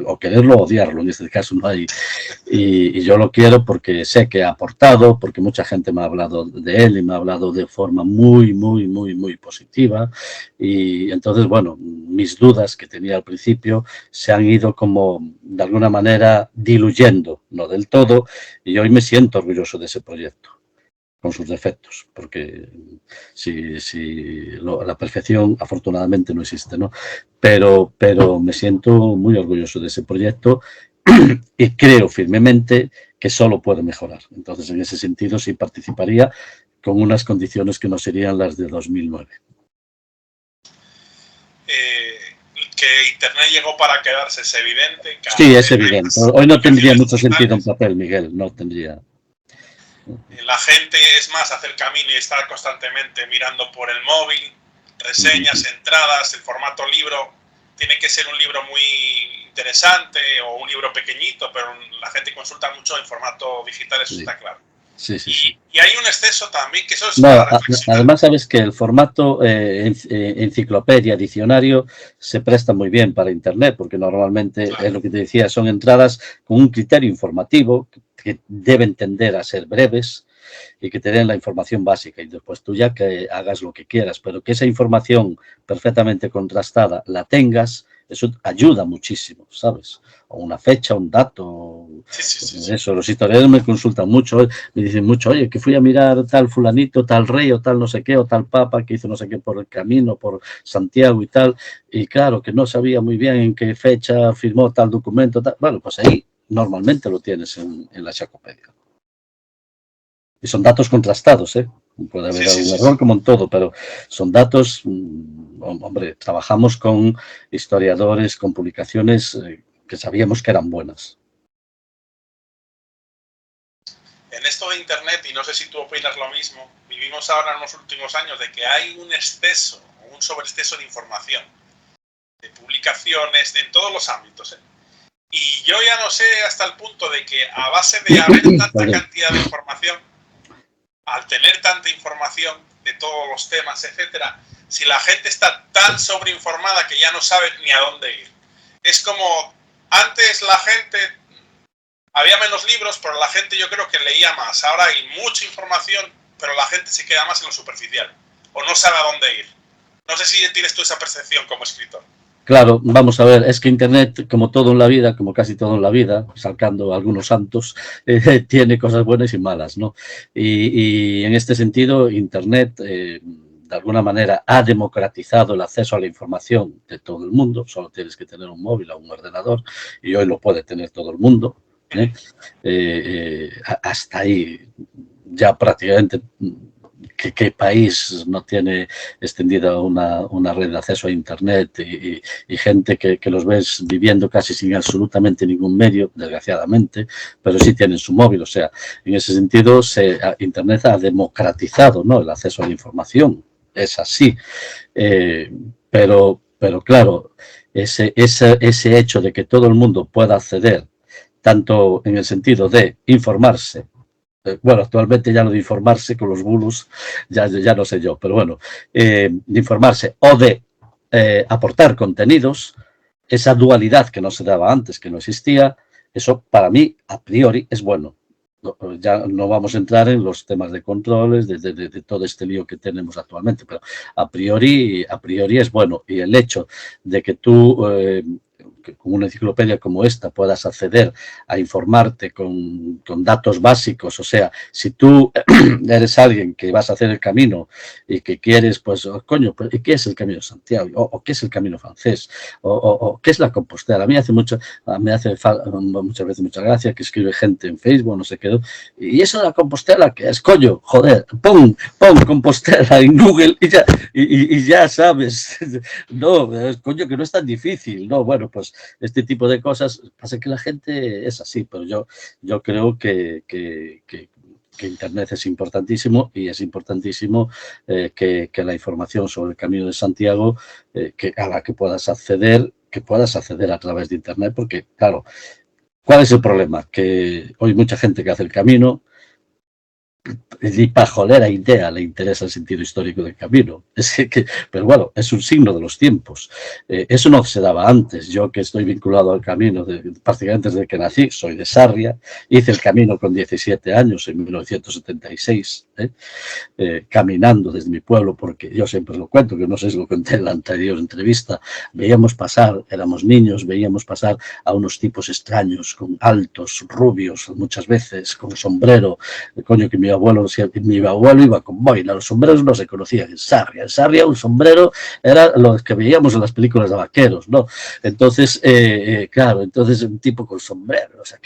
O quererlo o odiarlo, en este caso no hay. Y yo lo quiero porque sé que ha aportado, porque mucha gente me ha hablado de él y me ha hablado de forma muy, muy, muy, muy positiva. Y entonces, bueno, mis dudas que tenía al principio se han ido como, de alguna manera, diluyendo, no del todo, y hoy me siento orgulloso de ese proyecto, con sus defectos, porque la perfección afortunadamente no existe, ¿no? Pero me siento muy orgulloso de ese proyecto y creo firmemente que solo puede mejorar. Entonces, en ese sentido, sí participaría con unas condiciones que no serían las de 2009. Que Internet llegó para quedarse es evidente. Sí, es evidente. Hoy no tendría mucho sentido en papel, Miguel, no tendría. La gente, es más, hace el camino y está constantemente mirando por el móvil, reseñas, entradas, el formato libro. Tiene que ser un libro muy interesante o un libro pequeñito, pero la gente consulta mucho en formato digital, eso está claro. Sí, sí, sí. Y hay un exceso también, que eso es no, para reflexionar. Además, sabes que el formato enciclopedia, diccionario, se presta muy bien para Internet, porque normalmente, es lo que te decía, son entradas con un criterio informativo que deben tender a ser breves y que te den la información básica, y después tú ya que hagas lo que quieras, pero que esa información perfectamente contrastada la tengas, eso ayuda muchísimo, ¿sabes? O una fecha, un dato, sí. Eso, los historiadores me consultan mucho, me dicen mucho, oye, que fui a mirar tal fulanito, tal rey, o tal no sé qué, o tal papa que hizo no sé qué por el camino, por Santiago y tal, y claro, que no sabía muy bien en qué fecha firmó tal documento, tal. Bueno, pues ahí normalmente lo tienes en la Chacopedia. Y son datos contrastados, ¿eh? Puede haber algún error como en todo, pero son datos, hombre, trabajamos con historiadores, con publicaciones que sabíamos que eran buenas. En esto de Internet, y no sé si tú opinas lo mismo, vivimos ahora en los últimos años de que hay un exceso, un sobreexceso de información, de publicaciones, en todos los ámbitos, ¿eh? Y yo ya no sé hasta el punto de que a base de haber tanta cantidad de información, al tener tanta información de todos los temas, etcétera, si la gente está tan sobreinformada que ya no sabe ni a dónde ir. Es como antes la gente, había menos libros, pero la gente yo creo que leía más. Ahora hay mucha información, pero la gente se queda más en lo superficial o no sabe a dónde ir. No sé si tienes tú esa percepción como escritor. Claro, vamos a ver, es que Internet, como todo en la vida, como casi todo en la vida, sacando algunos santos, tiene cosas buenas y malas, ¿no? Y en este sentido, Internet, de alguna manera, ha democratizado el acceso a la información de todo el mundo. Solo tienes que tener un móvil o un ordenador, y hoy lo puede tener todo el mundo. Hasta ahí ya prácticamente... ¿Qué país no tiene extendida una red de acceso a Internet y gente que los ves viviendo casi sin absolutamente ningún medio, desgraciadamente, pero sí tienen su móvil? O sea, en ese sentido, Internet ha democratizado, ¿no?, el acceso a la información. Es así. Pero claro, ese hecho de que todo el mundo pueda acceder, tanto en el sentido de informarse, bueno, actualmente ya lo de informarse con los gurús, ya no sé yo, pero bueno, de informarse o de aportar contenidos, esa dualidad que no se daba antes, que no existía, eso para mí a priori es bueno. Ya no vamos a entrar en los temas de controles, de todo este lío que tenemos actualmente, pero a priori es bueno. Y el hecho de que tú... con una enciclopedia como esta puedas acceder a informarte con datos básicos. O sea, si tú eres alguien que vas a hacer el camino y que quieres, pues, coño, pues, ¿qué es el Camino de Santiago? O ¿qué es el Camino francés? O ¿qué es la Compostela? A mí me hace muchas veces mucha gracia que escribe gente en Facebook, no sé qué, y eso de la Compostela, ¿qué es? Coño, joder, pon Compostela en Google y ya sabes. No, coño, que no es tan difícil. No, bueno, pues este tipo de cosas, pasa que la gente es así, pero yo creo que Internet es importantísimo, y es importantísimo que la información sobre el Camino de Santiago, a la que puedas acceder a través de Internet, porque, claro, ¿cuál es el problema? Que hoy mucha gente que hace el camino ni pajolera idea le interesa el sentido histórico del camino. Pero bueno, es un signo de los tiempos. Eso no se daba antes. Yo, que estoy vinculado al camino prácticamente desde que nací, soy de Sarria, hice el camino con 17 años, en 1976, caminando desde mi pueblo, porque yo siempre lo cuento, que no sé si lo conté en la anterior entrevista, veíamos pasar, éramos niños, veíamos pasar a unos tipos extraños, con altos, rubios, muchas veces, con sombrero, coño, que mi abuelo iba con boina, los sombreros no se conocían en Sarria un sombrero era lo que veíamos en las películas de vaqueros, ¿no? Entonces, claro, entonces un tipo con sombrero, o sea,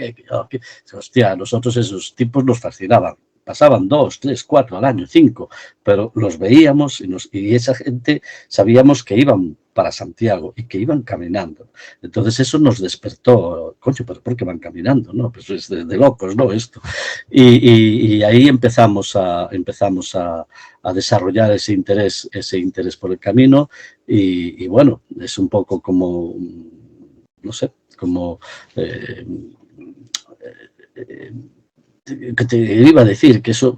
hostia, a nosotros esos tipos nos fascinaban. Pasaban 2, 3, 4 al año, 5, pero los veíamos y esa gente sabíamos que iban para Santiago y que iban caminando. Entonces eso nos despertó, coño, pero ¿por qué van caminando? No, pues es de locos, ¿no? Esto. Y ahí empezamos a desarrollar ese interés por el camino y bueno, es un poco como, no sé, como... que te iba a decir que eso,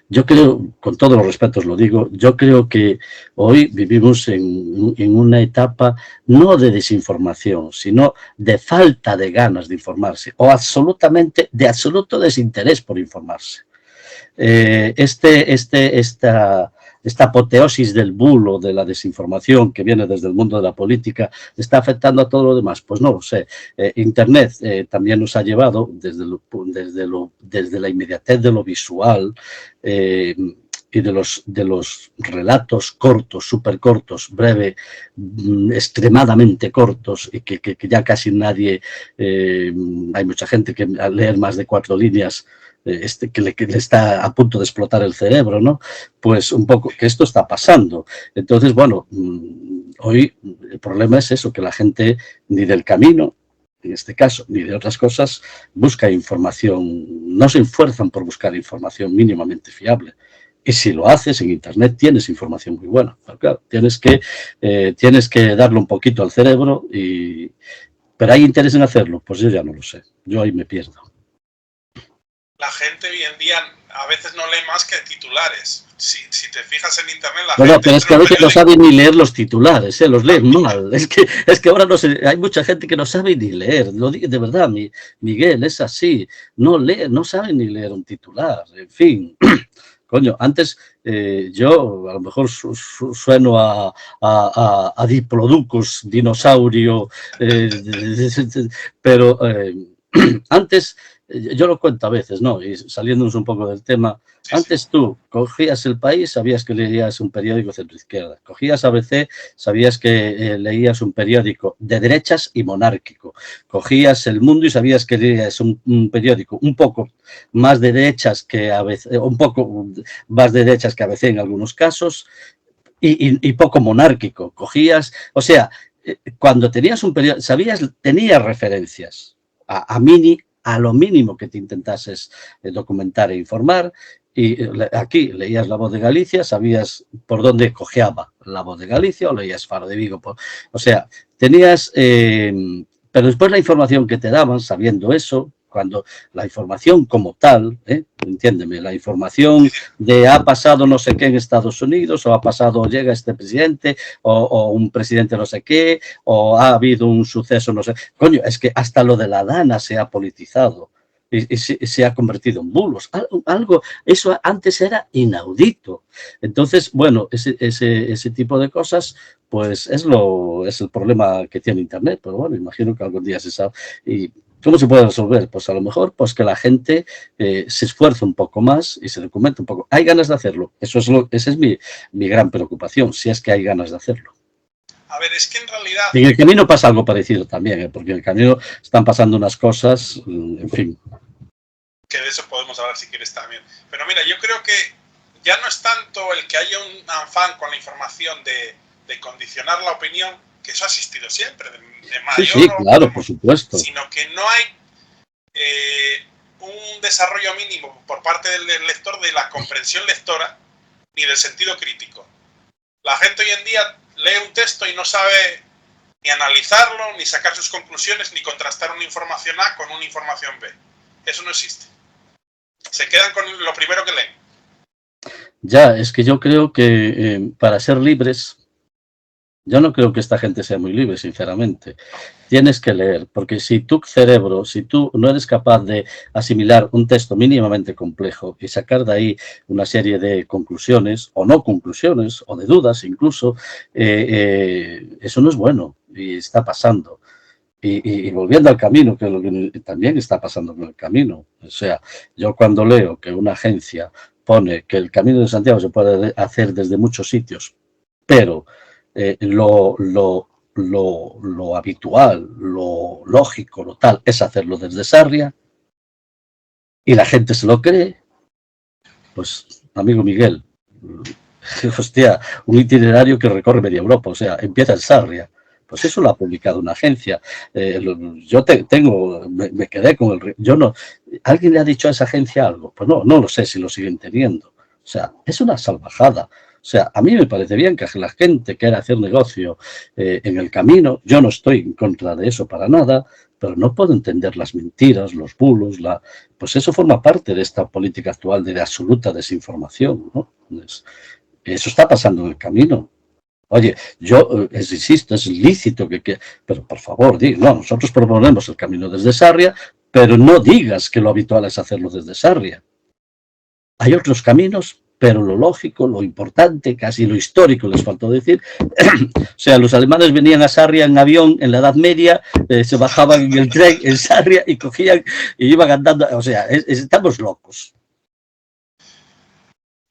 yo creo, con todos los respetos lo digo, yo creo que hoy vivimos en una etapa no de desinformación, sino de falta de ganas de informarse o de absoluto desinterés por informarse. Esta apoteosis del bulo, de la desinformación que viene desde el mundo de la política, ¿está afectando a todo lo demás? Pues no lo sé. Internet también nos ha llevado, desde la inmediatez de lo visual, y de los relatos cortos, súper cortos, breve, extremadamente cortos, y que ya casi nadie, hay mucha gente que al leer más de 4 líneas que le está a punto de explotar el cerebro, ¿no? Pues un poco que esto está pasando. Entonces, bueno, hoy el problema es eso, que la gente ni del camino, en este caso, ni de otras cosas, busca información, no se esfuerzan por buscar información mínimamente fiable. Y si lo haces en Internet, tienes información muy buena. Pero claro, tienes que darle un poquito al cerebro, pero ¿hay interés en hacerlo? Pues yo ya no lo sé. Yo ahí me pierdo. La gente hoy en día a veces no lee más que titulares. Si te fijas en internet, la Bueno, gente pero es que a veces no saben ni leer los titulares, los leen mal. Es que ahora no sé, hay mucha gente que no sabe ni leer. Lo digo de verdad, Miguel, es así. No lee, no saben ni leer un titular. En fin, coño, antes yo a lo mejor sueno a Diplodocus, dinosaurio, pero antes, yo lo cuento a veces, ¿no? Y saliéndonos un poco del tema, antes tú cogías El País, sabías que leías un periódico centroizquierda. Cogías ABC, sabías que leías un periódico de derechas y monárquico. Cogías El Mundo y sabías que leías un periódico un poco más de derechas que ABC, un poco más de derechas que ABC en algunos casos, y poco monárquico. Cogías, o sea, cuando tenías un periódico, tenías referencias a lo mínimo que te intentases documentar e informar. Y aquí leías La Voz de Galicia, sabías por dónde cojeaba La Voz de Galicia, o leías Faro de Vigo. O sea, tenías... pero después la información que te daban, sabiendo eso, cuando la información como tal, entiéndeme, la información de ha pasado no sé qué en Estados Unidos, o ha pasado, llega este presidente, o un presidente no sé qué, o ha habido un suceso no sé. Coño, es que hasta lo de la Dana se ha politizado y se ha convertido en bulos. Algo, eso antes era inaudito. Entonces, bueno, ese tipo de cosas, pues es el problema que tiene Internet, pero bueno, imagino que algún día se sabe. ¿Y cómo se puede resolver? Pues a lo mejor pues que la gente se esfuerce un poco más y se documente un poco. ¿Hay ganas de hacerlo? Esa es mi gran preocupación, si es que hay ganas de hacerlo. A ver, es que en realidad... En el camino pasa algo parecido también, porque en el camino están pasando unas cosas, en fin. Que de eso podemos hablar si quieres también. Pero mira, yo creo que ya no es tanto el que haya un afán con la información de condicionar la opinión, que eso ha existido siempre, de mayor sí, claro, por supuesto. Sino que no hay un desarrollo mínimo por parte del lector de la comprensión lectora ni del sentido crítico. La gente hoy en día lee un texto y no sabe ni analizarlo, ni sacar sus conclusiones, ni contrastar una información A con una información B. Eso no existe. Se quedan con lo primero que leen. Ya, es que yo creo que para ser libres, yo no creo que esta gente sea muy libre, sinceramente. Tienes que leer, porque si tu cerebro, si tú no eres capaz de asimilar un texto mínimamente complejo y sacar de ahí una serie de conclusiones, o no conclusiones, o de dudas incluso, eso no es bueno y está pasando. Y volviendo al camino, que es lo que también está pasando con el camino. O sea, yo cuando leo que una agencia pone que el Camino de Santiago se puede hacer desde muchos sitios, pero lo habitual, lo lógico, lo tal, es hacerlo desde Sarria, y la gente se lo cree, pues, amigo Miguel, hostia, un itinerario que recorre media Europa, o sea, empieza en Sarria. Pues eso lo ha publicado una agencia. Yo me quedé con el... Yo no, ¿alguien le ha dicho a esa agencia algo? Pues no, no lo sé si lo siguen teniendo. O sea, es una salvajada. O sea, a mí me parece bien que la gente quiera hacer negocio en el camino. Yo no estoy en contra de eso para nada, pero no puedo entender las mentiras, los bulos, pues eso forma parte de esta política actual de absoluta desinformación, ¿no? Eso está pasando en el camino. Oye, yo insisto, es lícito pero por favor, no, nosotros proponemos el camino desde Sarria, pero no digas que lo habitual es hacerlo desde Sarria. Hay otros caminos, pero lo lógico, lo importante, casi lo histórico, les faltó decir. O sea, los alemanes venían a Sarria en avión en la Edad Media, se bajaban en el tren en Sarria y cogían y iban andando. O sea, estamos locos.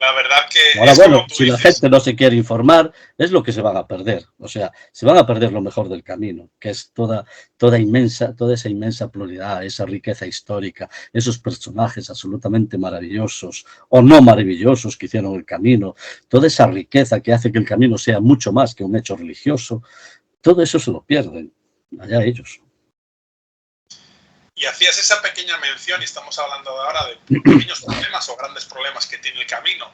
La verdad que ahora, es bueno, como tú si la dices. gente no se quiere informar, es lo que se van a perder. O sea, se van a perder lo mejor del camino, que es toda esa inmensa pluralidad, esa riqueza histórica, esos personajes absolutamente maravillosos o no maravillosos que hicieron el camino, toda esa riqueza que hace que el camino sea mucho más que un hecho religioso, todo eso se lo pierden. Allá ellos. Y hacías esa pequeña mención, y estamos hablando ahora de pequeños problemas o grandes problemas que tiene el camino.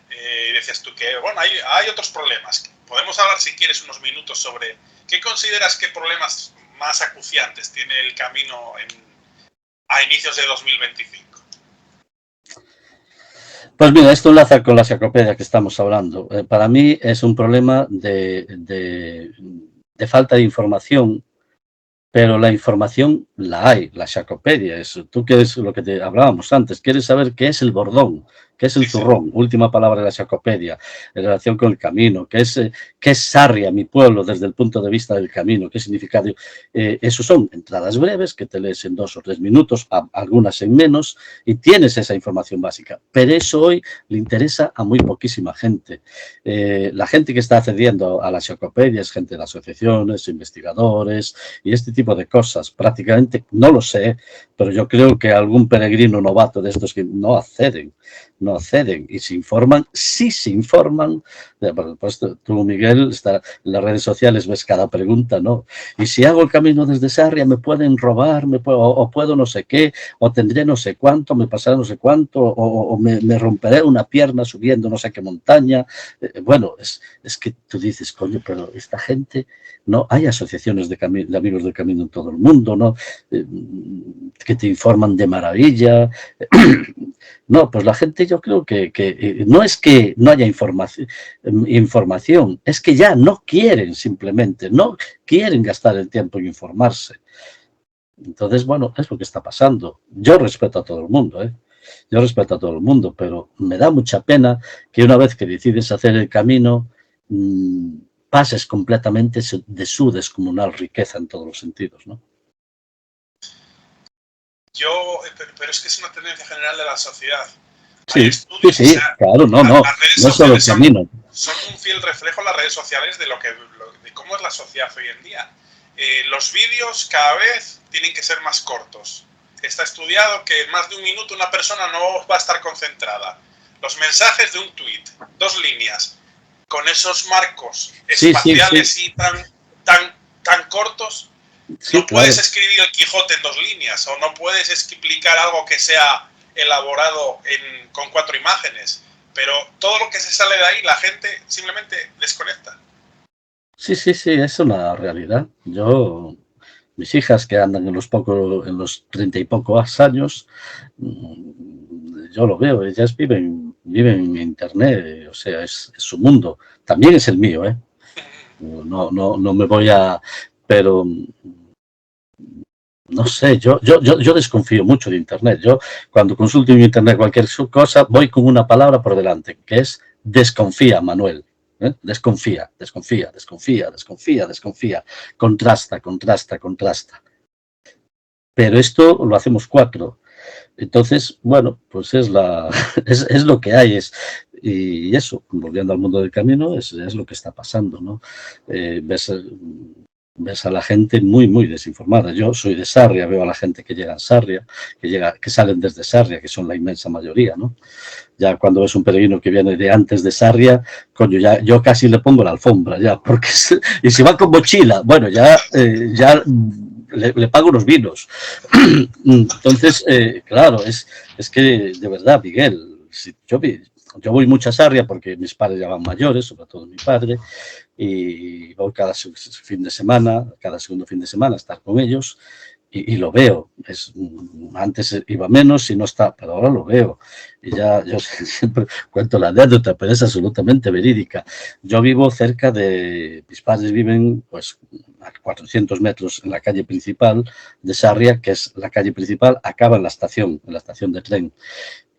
Y decías tú que, bueno, hay otros problemas. Podemos hablar, si quieres, unos minutos sobre qué consideras que problemas más acuciantes tiene el camino a inicios de 2025. Pues mira, esto enlaza con la xacopedia que estamos hablando. Para mí es un problema de falta de información. Pero la información la hay, la xacopedia. Tú quieres lo que te hablábamos antes, quieres saber qué es el bordón, qué es el zurrón, última palabra de la xacopedia, en relación con el camino, qué es Sarria, mi pueblo, desde el punto de vista del camino, qué significa. Eso son entradas breves que te lees en 2 o 3 minutos, algunas en menos, y tienes esa información básica. Pero eso hoy le interesa a muy poquísima gente. La gente que está accediendo a la xacopedia es gente de asociaciones, investigadores y este tipo de cosas. Prácticamente, no lo sé, pero yo creo que algún peregrino novato de estos que no acceden y se informan, sí se informan. Pues tú, Miguel, en las redes sociales ves cada pregunta, ¿no? Y si hago el camino desde Sarria, me pueden robar, o puedo no sé qué, o tendré no sé cuánto, me pasará no sé cuánto, o me romperé una pierna subiendo no sé qué montaña. Bueno, es que tú dices, coño, pero esta gente, no, hay asociaciones de amigos del camino en todo el mundo, ¿no? Que te informan de maravilla. No, pues la gente, yo creo que no es que no haya información, es que ya no quieren, simplemente, no quieren gastar el tiempo en informarse. Entonces, bueno, es lo que está pasando. Yo respeto a todo el mundo, Yo respeto a todo el mundo, pero me da mucha pena que una vez que decides hacer el camino, pases completamente de su descomunal riqueza en todos los sentidos, ¿no? Pero es que es una tendencia general de la sociedad. Sí, hay estudios, sí, claro, no las redes no es solo el sociales camino. son un fiel reflejo, las redes sociales, de cómo es la sociedad hoy en día. Los vídeos cada vez tienen que ser más cortos. Está estudiado que en más de un minuto una persona no va a estar concentrada. Los mensajes de un tuit, 2 líneas, con esos marcos espaciales y tan cortos, no puedes escribir el Quijote en 2 líneas, o no puedes explicar algo que sea elaborado con 4 imágenes, pero todo lo que se sale de ahí, la gente simplemente desconecta. Sí, es una realidad. Mis hijas que andan en los 30 y pocos años, yo lo veo, ellas viven en Internet, o sea, es su mundo. También es el mío, ¿eh? No me voy a... Pero no sé, yo desconfío mucho de Internet. Yo cuando consulto en Internet cualquier cosa, voy con una palabra por delante, que es desconfía, Manuel. Desconfía. Contrasta. Pero esto lo hacemos 4. Entonces, bueno, pues es lo que hay. Y eso, volviendo al mundo del camino, es lo que está pasando, ¿no? Ves a la gente muy, muy desinformada. Yo soy de Sarria, veo a la gente que llega a Sarria, que salen desde Sarria, que son la inmensa mayoría, ¿no? Ya cuando ves un peregrino que viene de antes de Sarria, coño, yo casi le pongo la alfombra, ya, porque y si va con mochila, bueno, ya le pago unos vinos. Entonces, claro, es que de verdad, Miguel, si yo voy mucho a Sarria porque mis padres ya van mayores, sobre todo mi padre, y voy cada segundo fin de semana a estar con ellos y lo veo. Antes iba menos y no está, pero ahora lo veo. Y ya yo siempre cuento la anécdota, pero es absolutamente verídica. Yo vivo cerca mis padres viven pues a 400 metros en la calle principal de Sarria, que es la calle principal, acaba en la estación de tren.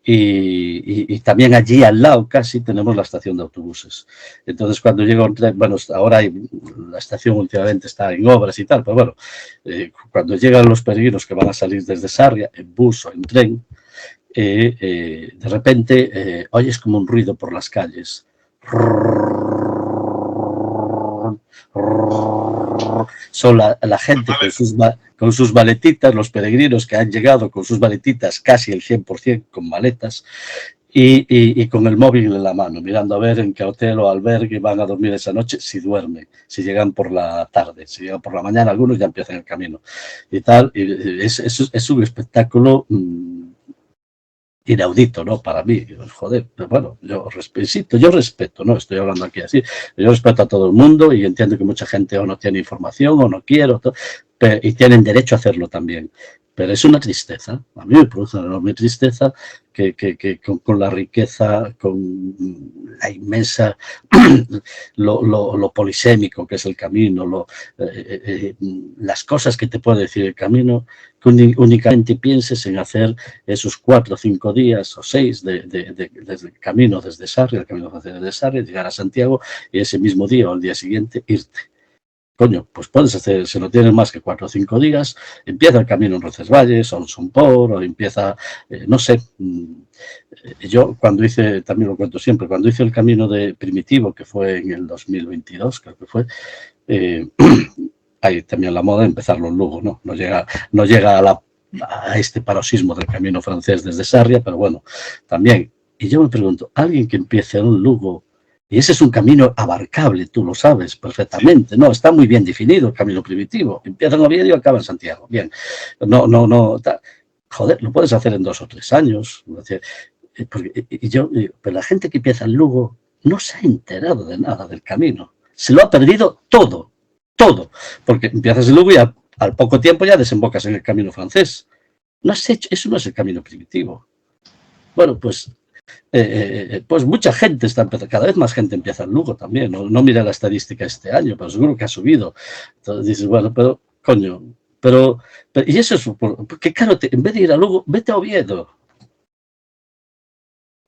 Y también allí al lado casi tenemos la estación de autobuses. Entonces cuando llega un tren, bueno, ahora la estación últimamente está en obras y tal, pero bueno, cuando llegan los peregrinos que van a salir desde Sarria, en bus o en tren, de repente oyes como un ruido por las calles. Son la gente con sus maletitas, los peregrinos que han llegado con sus maletitas, casi el 100% con maletas, y con el móvil en la mano, mirando a ver en qué hotel o albergue van a dormir esa noche, si duermen, si llegan por la tarde, si llegan por la mañana, algunos ya empiezan el camino. Y tal, es un espectáculo inaudito, ¿no? Para mí, joder, pero bueno, yo respeto, ¿no? Estoy hablando aquí así, yo respeto a todo el mundo y entiendo que mucha gente o no tiene información o no quiere, y tienen derecho a hacerlo también. Pero es una tristeza, a mí me produce una enorme tristeza que con la riqueza, con la inmensa, lo polisémico que es el camino, las cosas que te puede decir el camino, que únicamente pienses en hacer esos 4 o 5 días o 6 desde el camino desde Sarria, el camino francés desde Sarria, llegar a Santiago y ese mismo día o el día siguiente irte. Coño, pues puedes hacer, si no tienes más que 4 o 5 días, empieza el camino en Roncesvalles o en Somport, o empieza, no sé. Yo cuando hice, también lo cuento siempre, cuando hice el camino de Primitivo, que fue en el 2022, creo que fue, hay también la moda de empezarlo en Lugo, ¿no? No llega a este paroxismo del camino francés desde Sarria, pero bueno, también. Y yo me pregunto, alguien que empiece en Lugo, y ese es un camino abarcable, tú lo sabes perfectamente, ¿no? Está muy bien definido el camino primitivo. Empieza en Oviedo y acaba en Santiago. Bien. Joder, lo puedes hacer en 2 o 3 años. Pero la gente que empieza en Lugo no se ha enterado de nada del camino. Se lo ha perdido todo. Porque empiezas en Lugo y al poco tiempo ya desembocas en el camino francés. Eso no es el camino primitivo. Bueno, pues mucha gente está empezando, cada vez más gente empieza en Lugo también, no mira la estadística este año, pero seguro que ha subido. Entonces dices, bueno, pero coño, y eso es porque claro, en vez de ir a Lugo, vete a Oviedo.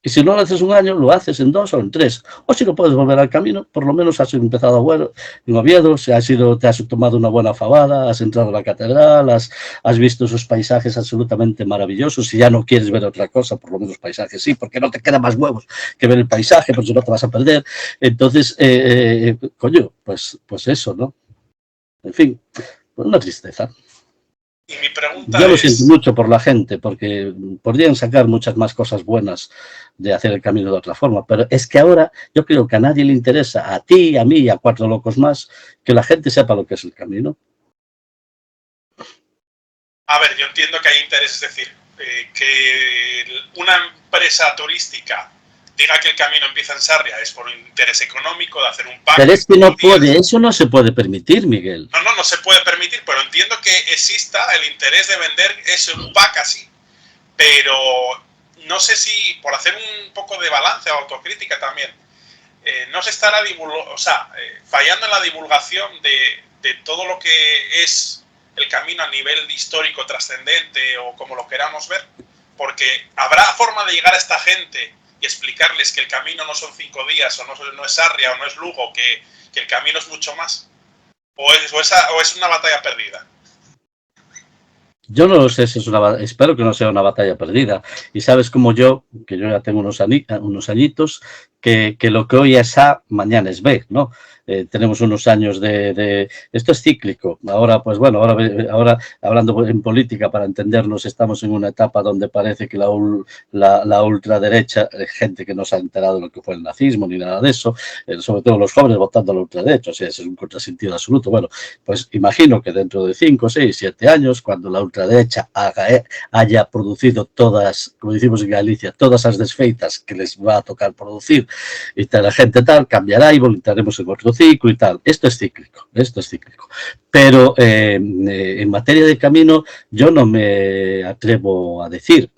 Y si no lo haces un año, lo haces en 2 o en 3. O si no puedes volver al camino, por lo menos has empezado en Oviedo, te has tomado una buena fabada, has entrado a la catedral, has visto esos paisajes absolutamente maravillosos. Si ya no quieres ver otra cosa, por lo menos paisajes sí, porque no te queda más huevos que ver el paisaje, porque si no te vas a perder. Entonces, coño, pues eso, ¿no? En fin, una tristeza. Y mi pregunta Yo lo siento mucho por la gente, porque podrían sacar muchas más cosas buenas de hacer el camino de otra forma, pero es que ahora yo creo que a nadie le interesa, a ti, a mí y a 4 locos más, que la gente sepa lo que es el camino. A ver, yo entiendo que hay interés, es decir, que una empresa turística diga que el camino empieza en Sarria es por un interés económico de hacer un pack. Pero es que no puede, eso no se puede permitir, Miguel. No se puede permitir, pero entiendo que exista el interés de vender ese pack así. Pero no sé si, por hacer un poco de balance o autocrítica también, no se estará fallando en la divulgación de todo lo que es el camino a nivel histórico trascendente o como lo queramos ver, porque habrá forma de llegar a esta gente y explicarles que el camino no son 5 días, o no es Sarria, o no es Lugo, que el camino es mucho más, o es una batalla perdida. Yo no lo sé si es espero que no sea una batalla perdida. Y sabes como yo, que yo ya tengo unos añitos, que lo que hoy es A, mañana es B, ¿no? Tenemos unos años esto es cíclico. Ahora, pues bueno, ahora hablando en política, para entendernos, estamos en una etapa donde parece que la ultraderecha, gente que no se ha enterado de lo que fue el nazismo ni nada de eso, sobre todo los jóvenes votando a la ultraderecha, o sea, ese es un contrasentido absoluto. Bueno, pues imagino que dentro de 5, 6, 7 años, cuando la ultraderecha haya producido todas, como decimos en Galicia, todas las desfeitas que les va a tocar producir, y tal, la gente tal, cambiará y volveremos en otro ciclo y tal. Esto es cíclico. Pero en materia de camino yo no me atrevo a decir.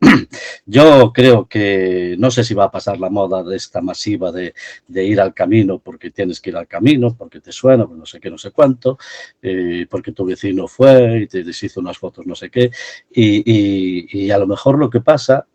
Yo creo que no sé si va a pasar la moda de esta masiva de ir al camino porque tienes que ir al camino, porque te suena, pues no sé qué, no sé cuánto, porque tu vecino fue y te hizo unas fotos no sé qué, y a lo mejor lo que pasa,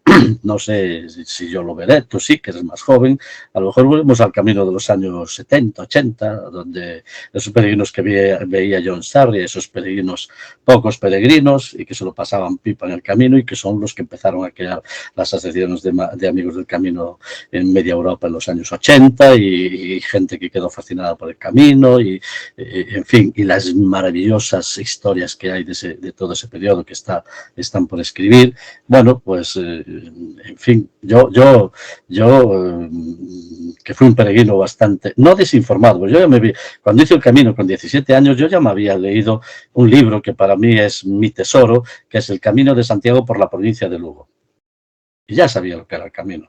no sé si yo lo veré, tú sí, que eres más joven, a lo mejor volvemos al camino de los años 70, 80, donde esos peregrinos que veía John Sarria, esos peregrinos, pocos peregrinos, y que se lo pasaban pipa en el camino, y que son los que empezaron a crear las asociaciones de amigos del camino en media Europa en los años 80, y gente que quedó fascinada por el camino, y en fin, y las maravillosas historias que hay de todo ese periodo que están por escribir. Bueno, pues, en fin, yo que fui un peregrino bastante, no desinformado, pues yo ya cuando hice el camino con 17 años, yo ya me había leído un libro que para mí es mi tesoro, que es El Camino de Santiago por la provincia de Lugo. Y ya sabía lo que era el camino.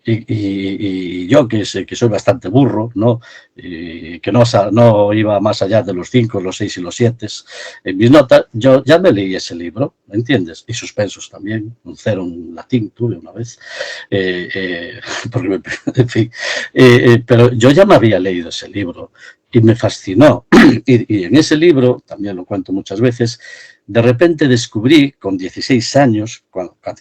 Y yo, que soy bastante burro, ¿no? Y que no iba más allá de los 5, los 6 y los 7 en mis notas, yo ya me leí ese libro, ¿me entiendes? Y suspensos también, un 0 en latín tuve una vez, porque en fin, pero yo ya me había leído ese libro y me fascinó. Y en ese libro, también lo cuento muchas veces, de repente descubrí con 16 años,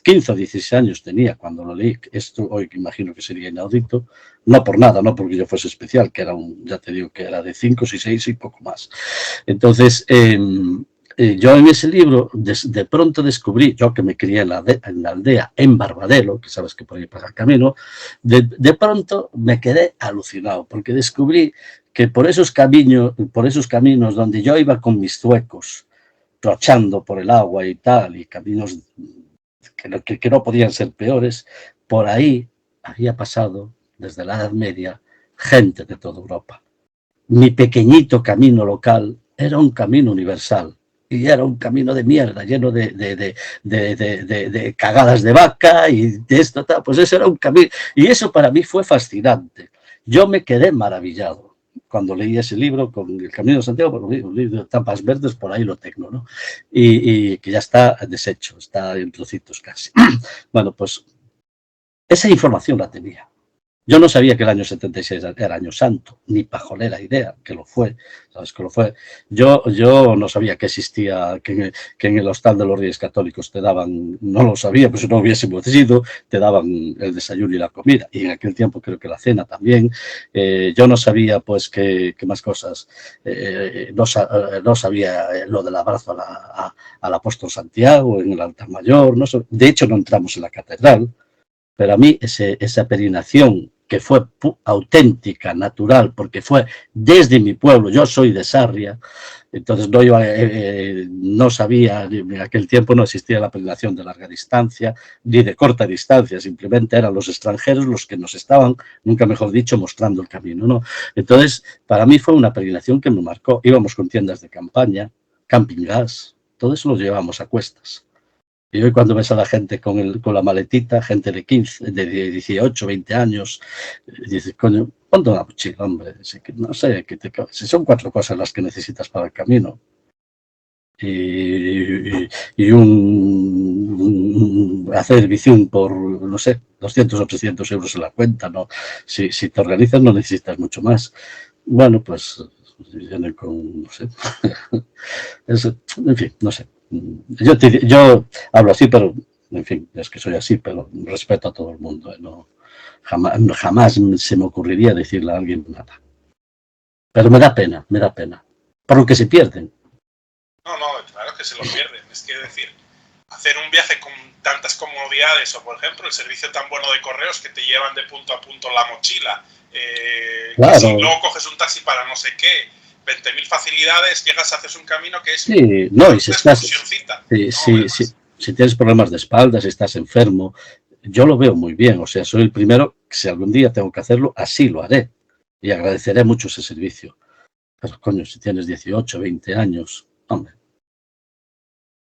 15 o 16 años tenía cuando lo leí, esto hoy imagino que sería inaudito, no por nada, no porque yo fuese especial, que era ya te digo que era de 5, 6 y poco más. Entonces, yo en ese libro de pronto descubrí, yo que me crié en la aldea, en Barbadelo, que sabes que por ahí pasa el camino, de pronto me quedé alucinado, porque descubrí que por esos caminos donde yo iba con mis zuecos, trochando por el agua y tal, y caminos que no podían ser peores, por ahí había pasado, desde la Edad Media, gente de toda Europa. Mi pequeñito camino local era un camino universal, y era un camino de mierda, lleno de cagadas de vaca y de esto, tal. Pues eso era un camino, y eso para mí fue fascinante. Yo me quedé maravillado cuando leí ese libro con El Camino de Santiago, un libro de tapas verdes, por ahí lo tengo, ¿no? Y que ya está deshecho, está en trocitos casi. Bueno, pues esa información la tenía. Yo no sabía que el año 76 era año santo, ni pajolera idea, que lo fue, ¿sabes que lo fue? Yo no sabía que existía, que en el hostal de los Reyes Católicos te daban, no lo sabía, pues si no hubiésemos ido, te daban el desayuno y la comida, y en aquel tiempo creo que la cena también. Yo no sabía, pues, que más cosas, no sabía lo del abrazo al apóstol Santiago en el altar mayor, de hecho no entramos en la catedral. Pero a mí esa peregrinación que fue auténtica, natural, porque fue desde mi pueblo, yo soy de Sarria, entonces no sabía, en aquel tiempo no existía la peregrinación de larga distancia, ni de corta distancia, simplemente eran los extranjeros los que nos estaban, nunca mejor dicho, mostrando el camino, ¿no? Entonces, para mí fue una peregrinación que me marcó. Íbamos con tiendas de campaña, camping gas, todo eso lo llevábamos a cuestas. Y hoy cuando ves a la gente con la maletita, gente de 15, de 18, 20 años, dices, coño, ponte una mochila, hombre. No sé, si son 4 cosas las que necesitas para el camino. Y hacer Bizum por, no sé, 200 o 300 euros en la cuenta, ¿no? Si te organizas no necesitas mucho más. Bueno, pues vienen con, no sé, en fin, no sé. Yo hablo así, pero, en fin, es que soy así, pero respeto a todo el mundo, ¿eh? No, jamás se me ocurriría decirle a alguien nada. Pero me da pena. Por lo que se pierden. No, claro que se lo pierden. Es que decir, hacer un viaje con tantas comodidades, o por ejemplo, el servicio tan bueno de correos que te llevan de punto a punto la mochila, Claro. que si luego coges un taxi para no sé qué, 20.000 facilidades, llegas, haces un camino que es sí, no, y si estás, si tienes problemas de espalda, si estás enfermo, yo lo veo muy bien. O sea, soy el primero que si algún día tengo que hacerlo, así lo haré. Y agradeceré mucho ese servicio. Pero coño, si tienes 18, 20 años, hombre,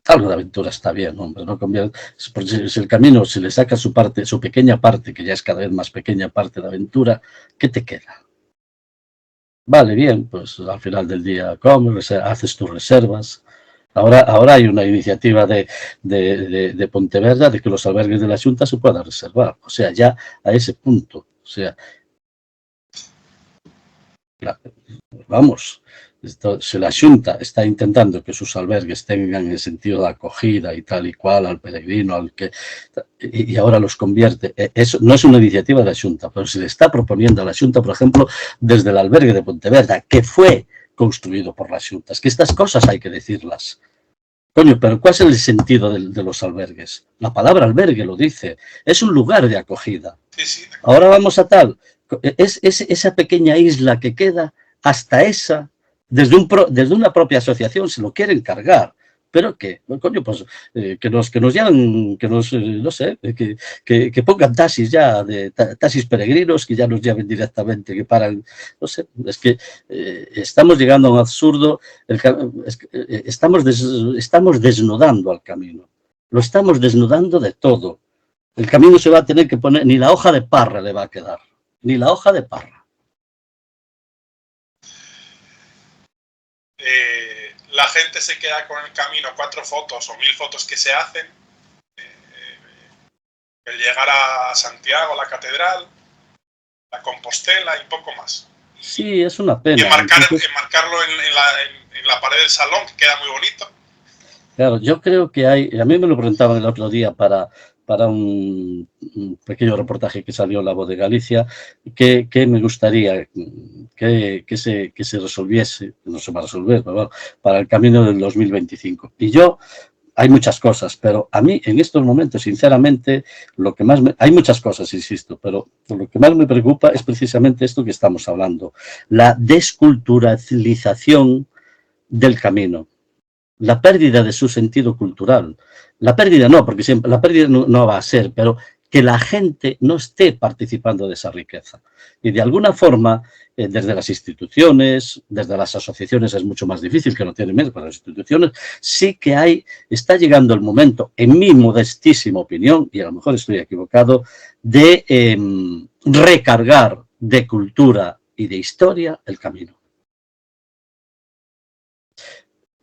algo de aventura está bien, hombre, no conviene. Si el camino, si le sacas su parte, su pequeña parte, que ya es cada vez más pequeña parte de aventura, ¿qué te queda? Vale, bien, pues al final del día comes, haces tus reservas. Ahora hay una iniciativa de Pontevedra de que los albergues de la Junta se puedan reservar. O sea, ya a ese punto. O sea, vamos, si la Junta está intentando que sus albergues tengan el sentido de acogida y tal y cual al peregrino, y ahora los convierte, eso no es una iniciativa de la Junta, pero se le está proponiendo a la Junta, por ejemplo, desde el albergue de Pontevedra, que fue construido por las Juntas, que estas cosas hay que decirlas. Coño, pero ¿cuál es el sentido de los albergues? La palabra albergue lo dice, es un lugar de acogida. Sí. Ahora vamos a tal, es esa pequeña isla que queda, hasta esa, desde una propia asociación se lo quieren cargar. Pero que, coño, pues que nos lleven, no sé, que pongan taxis ya, taxis peregrinos, que ya nos lleven directamente, que paran, no sé, es que estamos llegando a un absurdo, estamos desnudando al camino, lo estamos desnudando de todo. El camino se va a tener que poner, ni la hoja de parra le va a quedar, ni la hoja de parra. La gente se queda con el camino 4 fotos o 1000 fotos que se hacen, el llegar a Santiago, la catedral, la Compostela y poco más. Sí, es una pena. Y enmarcarlo en la pared del salón, que queda muy bonito. Claro, yo creo que a mí me lo preguntaban el otro día para un pequeño reportaje que salió en La Voz de Galicia, que me gustaría que se resolviese, no se va a resolver, pero bueno, para el camino del 2025. Y hay muchas cosas, pero a mí en estos momentos, sinceramente, lo que más hay muchas cosas, insisto, pero lo que más me preocupa es precisamente esto que estamos hablando, la desculturalización del camino. La pérdida de su sentido cultural. La pérdida no, porque siempre, la pérdida no va a ser, pero que la gente no esté participando de esa riqueza. Y de alguna forma, desde las instituciones, desde las asociaciones es mucho más difícil, que no tienen menos, pero las instituciones sí que está llegando el momento, en mi modestísima opinión, y a lo mejor estoy equivocado, de recargar de cultura y de historia el camino.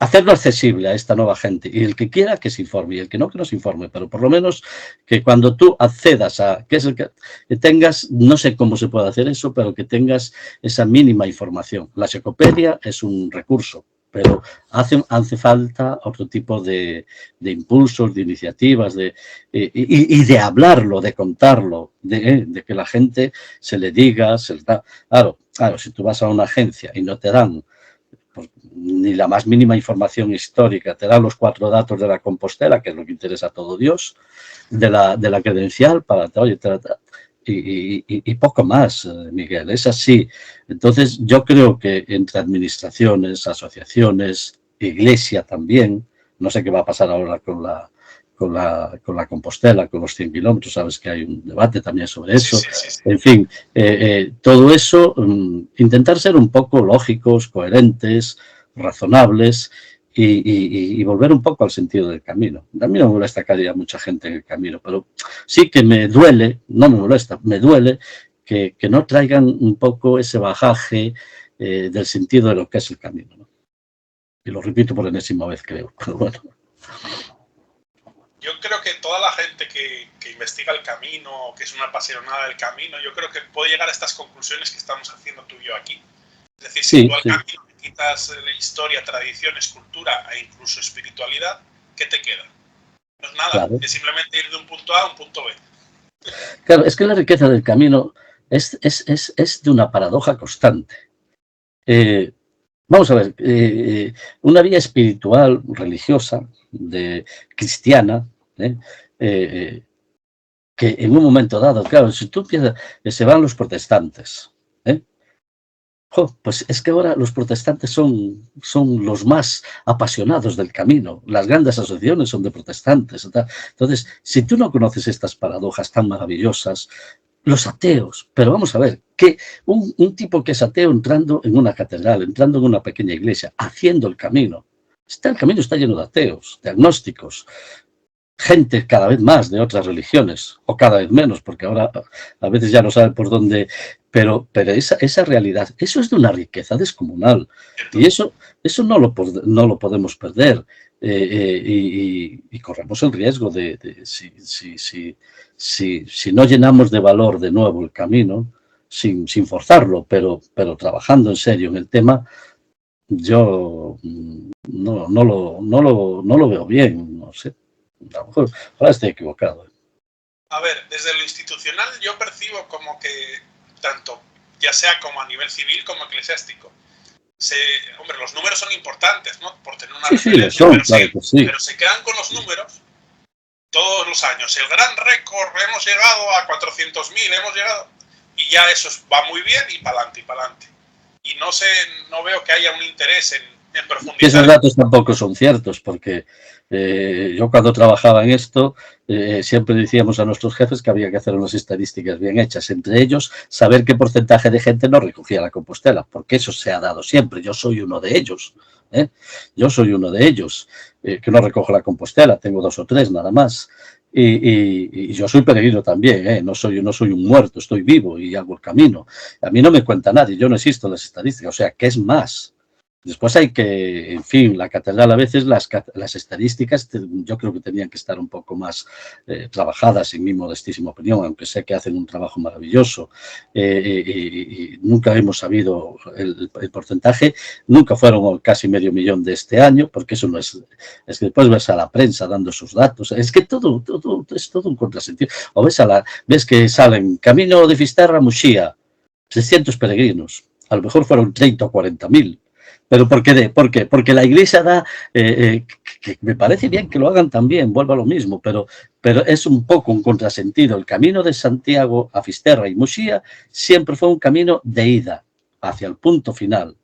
Hacerlo accesible a esta nueva gente, y el que quiera que se informe, y el que no se informe, pero por lo menos que cuando tú accedas a, que tengas, no sé cómo se puede hacer eso, pero que tengas esa mínima información. La Xecopedia es un recurso, pero hace falta otro tipo de impulsos, de iniciativas, y de hablarlo, de contarlo, de que la gente se le diga, se le da. Claro, si tú vas a una agencia y no te dan ni la más mínima información histórica, te dan los 4 datos de la Compostela, que es lo que interesa a todo Dios, de la credencial, y poco más, Miguel, es así. Entonces yo creo que entre administraciones, asociaciones, iglesia también, no sé qué va a pasar ahora con la Compostela, con los 100 kilómetros, sabes que hay un debate también sobre eso. Sí. En fin, todo eso, intentar ser un poco lógicos, coherentes, razonables y volver un poco al sentido del camino. A mí no me molesta que haya mucha gente en el camino, pero sí que me duele, no me molesta, me duele que no traigan un poco ese bajaje del sentido de lo que es el camino, ¿no? Y lo repito por enésima vez, creo, pero bueno. Yo creo que toda la gente que investiga el camino, que es una apasionada del camino, yo creo que puede llegar a estas conclusiones que estamos haciendo tú y yo aquí. Es decir, si Sí, tú al sí, camino le quitas historia, tradiciones, cultura e incluso espiritualidad, ¿qué te queda? No es nada, claro. es simplemente ir de un punto A a un punto B. Claro, es que la riqueza del camino es de una paradoja constante. Eh, Vamos a ver, una vía espiritual, religiosa, cristiana, ¿eh? Eh, que en un momento dado, claro, si tú empiezas, se van los protestantes, ¿eh? Jo, pues es que ahora los protestantes son los más apasionados del camino. Las grandes asociaciones son de protestantes. ¿Verdad? Entonces, si tú no conoces estas paradojas tan maravillosas, los ateos, pero vamos a ver, que un tipo que es ateo entrando en una catedral, entrando en una pequeña iglesia, haciendo el camino, el camino está lleno de ateos, de agnósticos, gente cada vez más de otras religiones, o cada vez menos, porque ahora a veces ya no saben por dónde, pero esa realidad, eso es de una riqueza descomunal, y eso no lo podemos perder, y corremos el riesgo si no llenamos de valor de nuevo el camino, sin forzarlo, pero trabajando en serio en el tema, yo no lo veo bien, no sé. A lo mejor ahora estoy equivocado. A ver, desde lo institucional yo percibo como que tanto, ya sea como a nivel civil como eclesiástico, hombre, los números son importantes, ¿no? Por tener una Sí, sí, lo referencia, son, claro que sí. pero se quedan con los números todos los años. El gran récord, hemos llegado a 400.000, hemos llegado, y ya eso va muy bien y para adelante, y para adelante. Y no veo que haya un interés en Y profundizar. esos datos tampoco son ciertos, porque yo cuando trabajaba en esto, siempre decíamos a nuestros jefes que había que hacer unas estadísticas bien hechas, entre ellos saber qué porcentaje de gente no recogía la Compostela, porque eso se ha dado siempre, yo soy uno de ellos, ¿eh? Yo soy uno de ellos, que no recojo la Compostela, tengo 2 o 3 nada más. Y yo soy peregrino también, ¿eh? No soy un muerto, estoy vivo y hago el camino. A mí no me cuenta nadie, yo no existo en las estadísticas, o sea, ¿qué es más? Después hay que, en fin, la catedral a veces, las estadísticas, yo creo que tenían que estar un poco más trabajadas, en mi modestísima opinión, aunque sé que hacen un trabajo maravilloso. Y nunca hemos sabido el porcentaje, nunca fueron casi 500.000 de este año, porque eso no es que después ves a la prensa dando sus datos, es que todo es todo un contrasentido. O ves que salen Camino de Fisterra a Muxía, 600 peregrinos, a lo mejor fueron 30 o 40.000. ¿Pero por qué? Porque la Iglesia da, que me parece bien que lo hagan también, vuelvo a lo mismo, pero es un poco un contrasentido. El camino de Santiago a Fisterra y Muxía siempre fue un camino de ida hacia el punto final,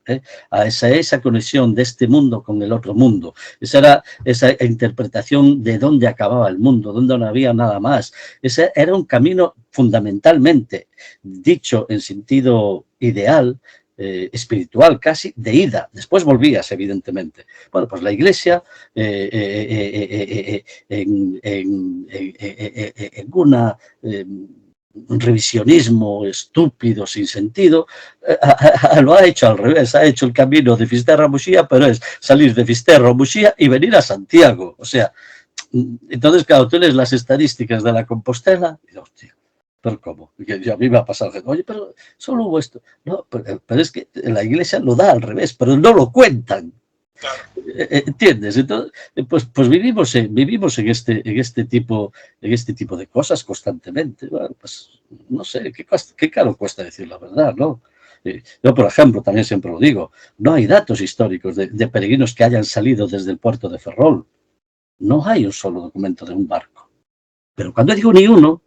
a esa conexión de este mundo con el otro mundo. Esa era esa interpretación de dónde acababa el mundo, dónde no había nada más. Ese era un camino fundamentalmente, dicho en sentido ideal, espiritual casi, de ida. Después volvías, evidentemente. Bueno, pues la Iglesia, en un revisionismo estúpido, sin sentido, lo ha hecho al revés, ha hecho el camino de Fisterra a Muxía, pero es salir de Fisterra a Muxía y venir a Santiago. O sea, entonces, claro, tú lees las estadísticas de la Compostela y hostia, pero ¿cómo? Y a mí me ha pasado, oye, pero solo hubo esto. No, pero es que la Iglesia lo da al revés, pero no lo cuentan. Claro. ¿Entiendes? Entonces, pues vivimos en este tipo de cosas constantemente. Bueno, pues no sé, qué caro cuesta decir la verdad, ¿no? Yo, por ejemplo, también siempre lo digo, no hay datos históricos de peregrinos que hayan salido desde el puerto de Ferrol. No hay un solo documento de un barco. Pero cuando digo ni uno,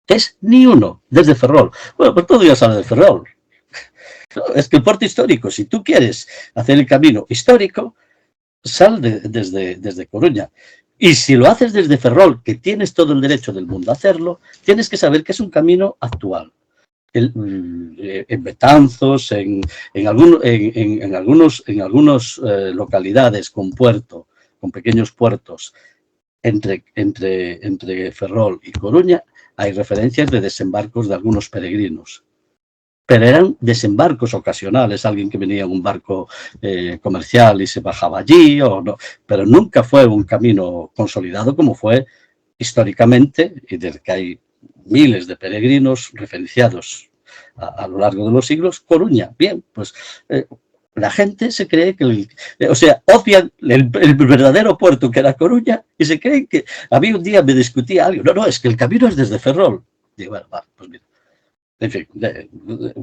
es ni uno desde Ferrol. Bueno, pues todo ya sale de Ferrol. Es que el puerto histórico, si tú quieres hacer el camino histórico, sal desde Coruña. Y si lo haces desde Ferrol, que tienes todo el derecho del mundo a hacerlo, tienes que saber que es un camino actual. En Betanzos, en algunas localidades con puerto, con pequeños puertos, entre Ferrol y Coruña, hay referencias de desembarcos de algunos peregrinos. pero eran desembarcos ocasionales, alguien que venía en un barco comercial y se bajaba allí, o no, pero nunca fue un camino consolidado como fue históricamente, y desde que hay miles de peregrinos referenciados a lo largo de los siglos. Coruña, bien, pues la gente se cree que, o sea, odian el verdadero puerto que era Coruña y se creen que, a mí un día me discutía alguien, no, es que el camino es desde Ferrol. Digo, bueno, va, pues mira. En fin,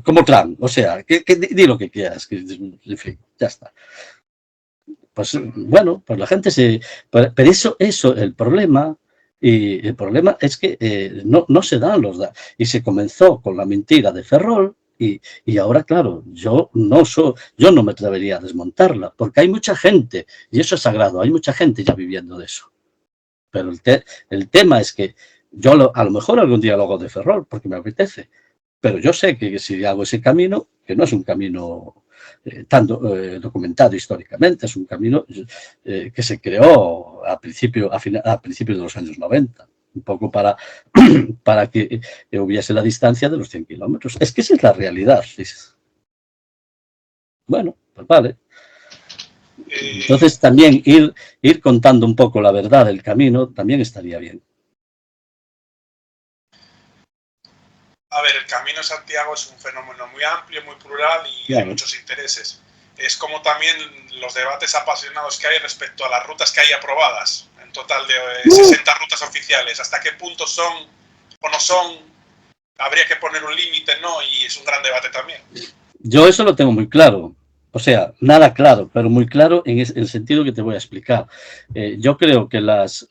como Trump, o sea, di lo que quieras, en fin, ya está. Pues bueno, pues la gente se... Pero eso, el problema es que no se dan los datos. Y se comenzó con la mentira de Ferrol y ahora, claro, yo no me atrevería a desmontarla, porque hay mucha gente, y eso es sagrado, hay mucha gente ya viviendo de eso. Pero el tema es que yo a lo mejor algún día lo hago de Ferrol, porque me apetece. Pero yo sé que si hago ese camino, que no es un camino tan documentado históricamente, es un camino que se creó a principios de los años 90, un poco para que hubiese la distancia de los 100 kilómetros. Es que esa es la realidad. Bueno, pues vale. Entonces también ir contando un poco la verdad del camino también estaría bien. A ver, el Camino de Santiago es un fenómeno muy amplio, muy plural y hay muchos intereses. Es como también los debates apasionados que hay respecto a las rutas que hay aprobadas, en total de 60 rutas oficiales. ¿Hasta qué punto son o no son? Habría que poner un límite, ¿no? Y es un gran debate también. Yo eso lo tengo muy claro. O sea, nada claro, pero muy claro en el sentido que te voy a explicar. Yo creo que las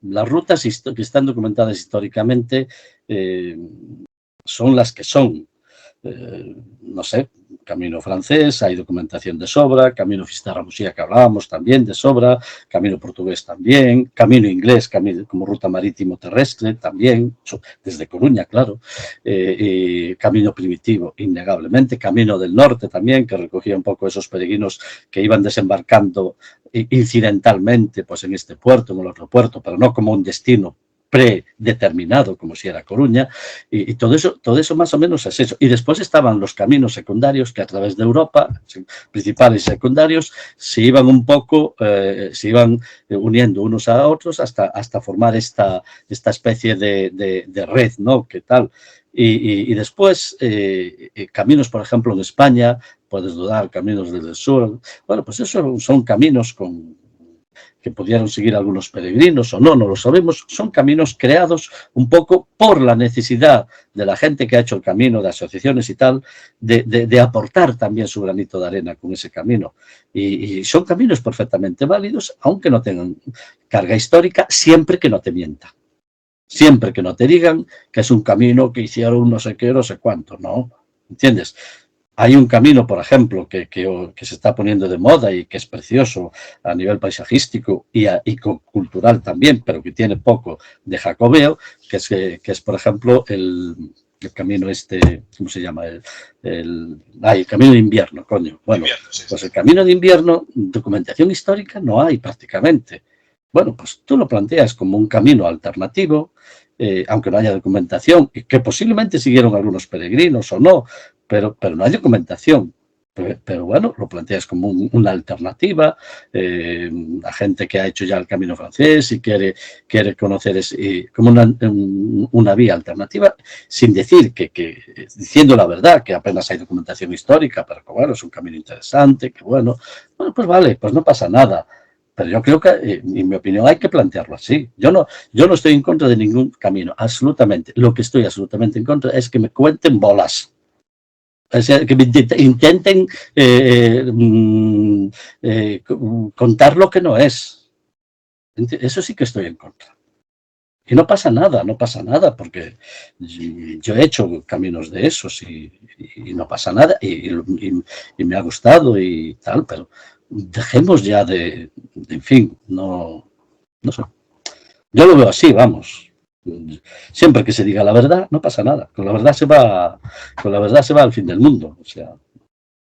rutas que están documentadas históricamente son las que son. No sé, camino francés, hay documentación de sobra, camino Fisterra-Musía que hablábamos también de sobra, camino portugués también, camino inglés como ruta marítimo terrestre también, desde Coruña, claro, camino primitivo, innegablemente, camino del norte también, que recogía un poco esos peregrinos que iban desembarcando incidentalmente pues en este puerto, en el otro puerto, pero no como un destino predeterminado, como si era Coruña, y todo eso más o menos es eso. Y después estaban los caminos secundarios que a través de Europa, principales y secundarios, se iban un poco, se iban uniendo unos a otros hasta formar esta especie de red, ¿no? ¿Qué tal? Y después, caminos, por ejemplo, en España, puedes dudar, caminos desde el sur, bueno, pues esos son caminos que pudieron seguir algunos peregrinos o no lo sabemos, son caminos creados un poco por la necesidad de la gente que ha hecho el camino, de asociaciones y tal, de aportar también su granito de arena con ese camino. Y son caminos perfectamente válidos, aunque no tengan carga histórica, siempre que no te mientan. Siempre que no te digan que es un camino que hicieron no sé qué, no sé cuánto, ¿no? ¿Entiendes? Hay un camino, por ejemplo, que se está poniendo de moda y que es precioso a nivel paisajístico y cultural también, pero que tiene poco de jacobeo, que es por ejemplo, el camino ¿cómo se llama? El camino de invierno, coño. Bueno, pues el camino de invierno, documentación histórica no hay prácticamente. Bueno, pues tú lo planteas como un camino alternativo, aunque no haya documentación, y que posiblemente siguieron algunos peregrinos o no, pero no hay documentación. Pero bueno, lo planteas como una alternativa, a gente que ha hecho ya el camino francés y quiere conocer como una vía alternativa, sin decir diciendo la verdad, que apenas hay documentación histórica, pero que bueno, es un camino interesante, que bueno, pues vale, pues no pasa nada. Pero yo creo que, en mi opinión, hay que plantearlo así. Yo no estoy en contra de ningún camino, absolutamente. Lo que estoy absolutamente en contra es que me cuenten bolas. O sea, que me intenten contar lo que no es. Eso sí que estoy en contra. Y no pasa nada, porque yo he hecho caminos de esos y no pasa nada, y me ha gustado y tal, pero dejemos ya en fin, no sé. Yo lo veo así, vamos. Siempre que se diga la verdad, no pasa nada. Con la verdad se va al fin del mundo. O sea,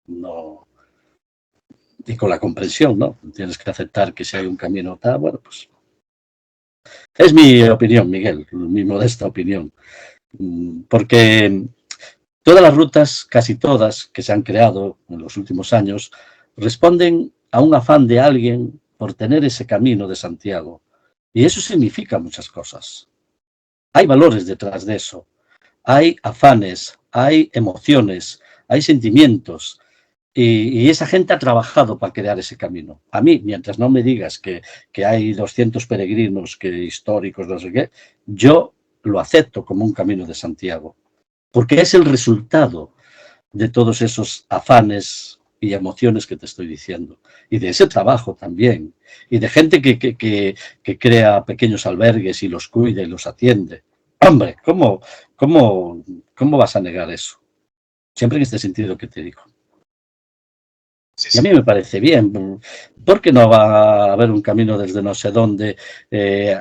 no. Y con la comprensión, ¿no? Tienes que aceptar que si hay un camino tal, bueno, pues. Es mi opinión, Miguel, mi modesta opinión. Porque Todas las rutas, casi todas, que se han creado en los últimos años, responden a un afán de alguien por tener ese camino de Santiago. Y eso significa muchas cosas. Hay valores detrás de eso. Hay afanes, hay emociones, hay sentimientos. Y esa gente ha trabajado para crear ese camino. A mí, mientras no me digas que hay 200 peregrinos que históricos, no sé qué, yo lo acepto como un camino de Santiago. Porque es el resultado de todos esos afanes y emociones que te estoy diciendo. Y de ese trabajo también. Y de gente que crea pequeños albergues y los cuida y los atiende. Hombre, ¿cómo vas a negar eso? Siempre en este sentido que te digo. Sí, Y a sí. mí me parece bien. ¿Por qué no va a haber un camino desde no sé dónde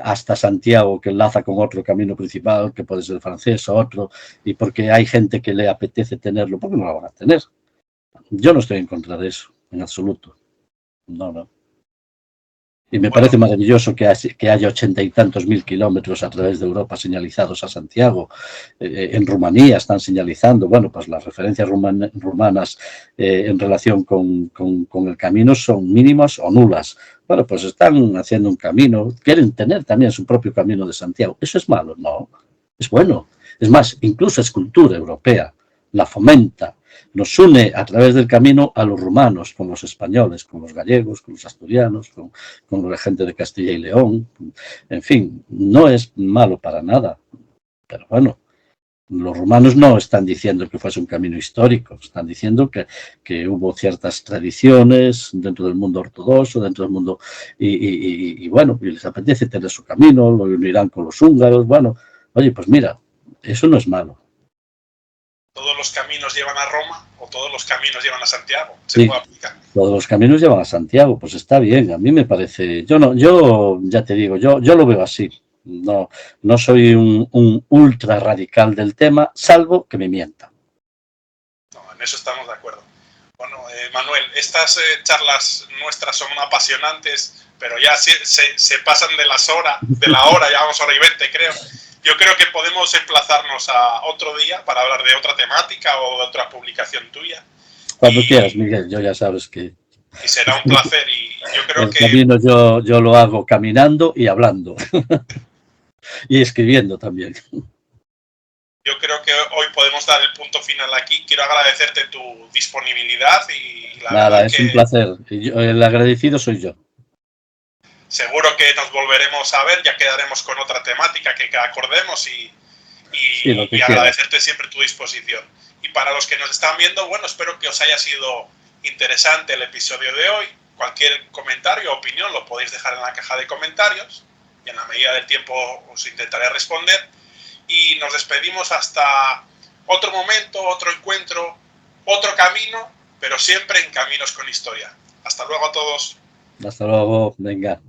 hasta Santiago que enlaza con otro camino principal, que puede ser francés o otro? Y porque hay gente que le apetece tenerlo, ¿por qué no lo van a tener? Yo no estoy en contra de eso, en absoluto. No, no. Y me Bueno, parece maravilloso que haya 80 y tantos mil kilómetros a través de Europa señalizados a Santiago. En Rumanía están señalizando, bueno, pues las referencias rumanas en relación con el camino son mínimas o nulas. Bueno, pues están haciendo un camino, quieren tener también su propio camino de Santiago. ¿Eso es malo? No, es bueno. Es más, incluso es cultura europea, la fomenta, nos une a través del camino a los rumanos, con los españoles, con los gallegos, con los asturianos, con la gente de Castilla y León. En fin, no es malo para nada. Pero bueno, los rumanos no están diciendo que fuese un camino histórico, están diciendo que hubo ciertas tradiciones dentro del mundo ortodoxo, dentro del mundo, y bueno, y les apetece tener su camino, lo unirán con los húngaros, bueno, oye, pues mira, eso no es malo. todos los caminos llevan a Roma o todos los caminos llevan a Santiago. Se Sí, puede aplicar. todos los caminos llevan a Santiago, pues está bien, a mí me parece, yo no, yo ya te digo, yo lo veo así, no, no soy un ultra radical del tema, salvo que me mienta. No, en eso estamos de acuerdo. Bueno, Manuel, estas charlas nuestras son apasionantes, pero ya se pasan de la hora, ya vamos a hora y 20, creo. Yo creo que podemos emplazarnos a otro día para hablar de otra temática o de otra publicación tuya. Cuando quieras, Miguel, yo ya sabes que Y será un placer. Y yo creo el que camino yo lo hago caminando y hablando y escribiendo también. yo creo que hoy podemos dar el punto final aquí. Quiero agradecerte tu disponibilidad y la Nada, verdad es un que placer. El agradecido soy yo. seguro que nos volveremos a ver, ya quedaremos con otra temática que acordemos Sí, lo que y quieras. agradecerte siempre tu disposición. Y para los que nos están viendo, bueno, espero que os haya sido interesante el episodio de hoy. Cualquier comentario o opinión lo podéis dejar en la caja de comentarios y en la medida del tiempo os intentaré responder. Y nos despedimos hasta otro momento, otro encuentro, otro camino, pero siempre en Caminos con Historia. Hasta luego a todos. Hasta luego, venga.